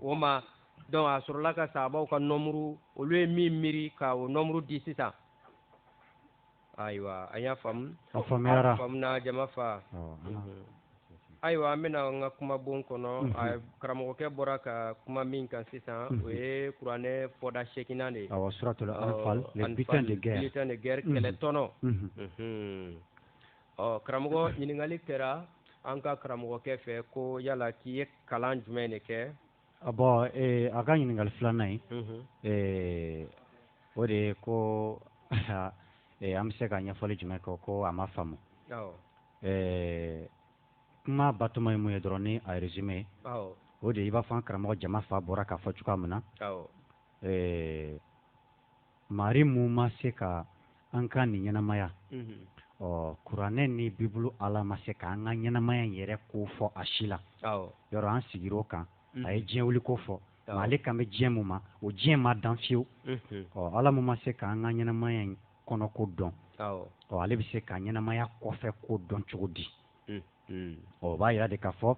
o ma donc a sɔrɔla ka sahabaw ka nombre olu ye min miiri ka o nombre di sisan ayiwa an y'a faamu a faamuyara faamuna jama fa ayiwa an bɛna n ka kuma bon kɔnɔ karamɔgɔkɛ bɔra ka kuma min kan sisan o ye kuranɛ fɔda 8nan de ye awɔ suratul anfal le butin de guerre kɛlɛ tɔnɔ karamɔgɔ ɲininkali kɛra an ka karamɔgɔkɛ fɛ ko yala k'i ye kalan jumɛn de kɛ bon a ka ɲininkali filanan ye o de ye ko an bɛ se ka ɲɛfɔli jumɛn kɛ ko a ma faamu kuma batoma ye mun ye dɔrɔn ni a résumé o de i b'a fɔ an karamɔgɔ jama fa bɔra k'a fɔ cogoya min na mari mun ma se ka an ka nin ɲɛnamaya kuranɛ ni bibulu ala ma se ka an ka ɲɛnamaya yɛrɛ ko fɔ a si la yɔrɔ an sigir'o kan a ye diɲɛ wuli ko fɔ ma ale kan bɛ diɲɛ mun ma o diɲɛ ma dan fiyewu ala mun ma se ka an ka ɲɛnamaya kɔnɔ ko dɔn ale bɛ se ka ɲɛnamaya kɔfɛ ko dɔn cogo di o b'a yira de k'a fɔ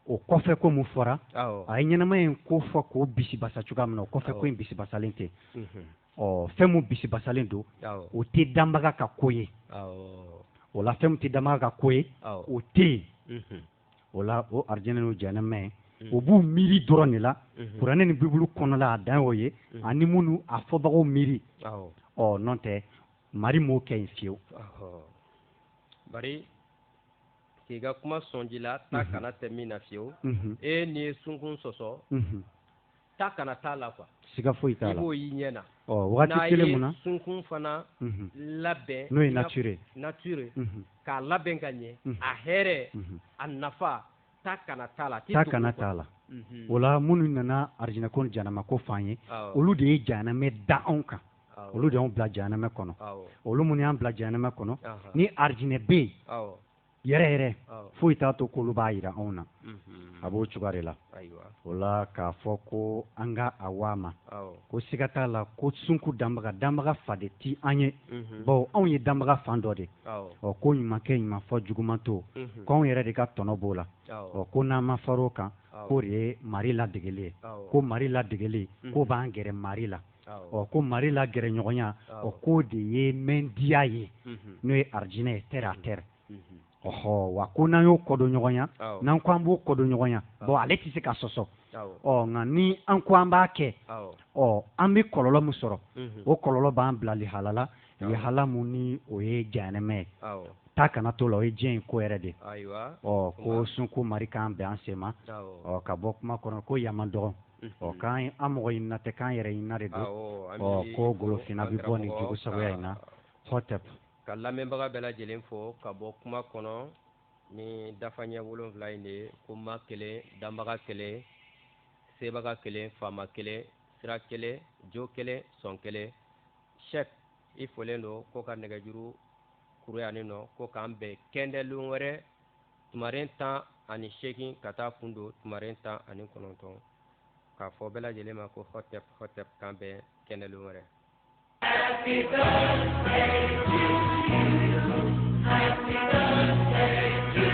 o kɔfɛ ko mun fɔra a ye ɲɛnamaya in ko fɔ k'o bisibasa cogoya min na o kɔfɛ ko in bisibasalen tɛ fɛn mun bisibasalen don o tɛ danbaga ka ko ye o la fɛn mun tɛ danbaga ka ko ye o tɛ yen o la o arijinɛ n'o jɛnɛmɛ o b'u miiri dɔrɔn de la kuranɛ ni bibulu kɔnɔla a dan y'o ye ani minnu a fɔbagaw miiri n'o tɛ mari m'o kɛ yen fiyewu bari k'i ka kuma sɔnji la ta kana tɛ min na fiyewu n'i ye sunkun sɔsɔ ta kana t'a la quoi siga foyi t'a la i b'o y'i ɲɛ na wagati kelen mun na n'a ye sunkun fana labɛn n'o ye nature k'a labɛn ka ɲɛ a hɛrɛ a nafa ta kana t'a la ta kana t'a la o la minnu nana arijinɛ ko ni jahanama ko f'an ye olu de ye jahanamɛ da anw kan olu de y'anw bila jahanamɛ kɔnɔ olu minnu y'an bila jahanamɛ kɔnɔ ni arijinɛ bɛ yen yɛrɛ yɛrɛ foyi t'a to k'olu b'a jira anw na a b'o cogoya de la o la k'a fɔ ko an ka a waa ma ko siga t'a la ko sunku danbaga fa de ti an ye bawo anw ye danbaga fan dɔ de ko ɲumankɛ ɲuman fɔ juguman to k'anw yɛrɛ de ka tɔnɔ b'o la ko n'an ma far'o kan k'o de ye mari ladegeli ye ko mari ladegeli k'o b'an gɛrɛ mari la ko mari la gɛrɛ ɲɔgɔnya k'o de ye mɛndiya ye n'o ye arijinɛ ye terre à terre wa ko n'an y'o kɔdon ɲɔgɔnya n'an ko an b'o kɔdon ɲɔgɔnya ale tɛ se ka sɔsɔ nka ni an ko an b'a kɛ an bɛ kɔlɔlɔ min sɔrɔ o kɔlɔlɔ b'an bila lihala lihala mun ni o ye jahanɛmɛ ye ta kana to la o ye diɲɛ in ko yɛrɛ de ko sunko mari k'an bɛn an sen ma ka bɔ kuma kɔnɔ ko yaman dɔgɔ k'an an mɔgɔ ɲinina tɛ k'an yɛrɛ ɲinina de don ko golofinna bɛ bɔ nin jogo sagoya in na hɔtɛp ka lamɛnbaga bɛɛ lajɛlen fo ka bɔ kuma kɔnɔ ni dafa ɲɛ 7 in de ye ko ma kelen danbaga kelen sebaga kelen faama kelen sira kelen jo kelen sɔn kelen sɛk i folen don ko ka nɛgɛjuru kuru yanni nɔ ko k'an bɛn kɛndɛlon wɛrɛ tumaren 18 ka taa kun don tumaren 19 k'a fɔ bɛɛ lajɛlen ma ko hotep hotep k'an bɛn kɛnɛ lon wɛrɛ. Happy birthday to you. Happy birthday.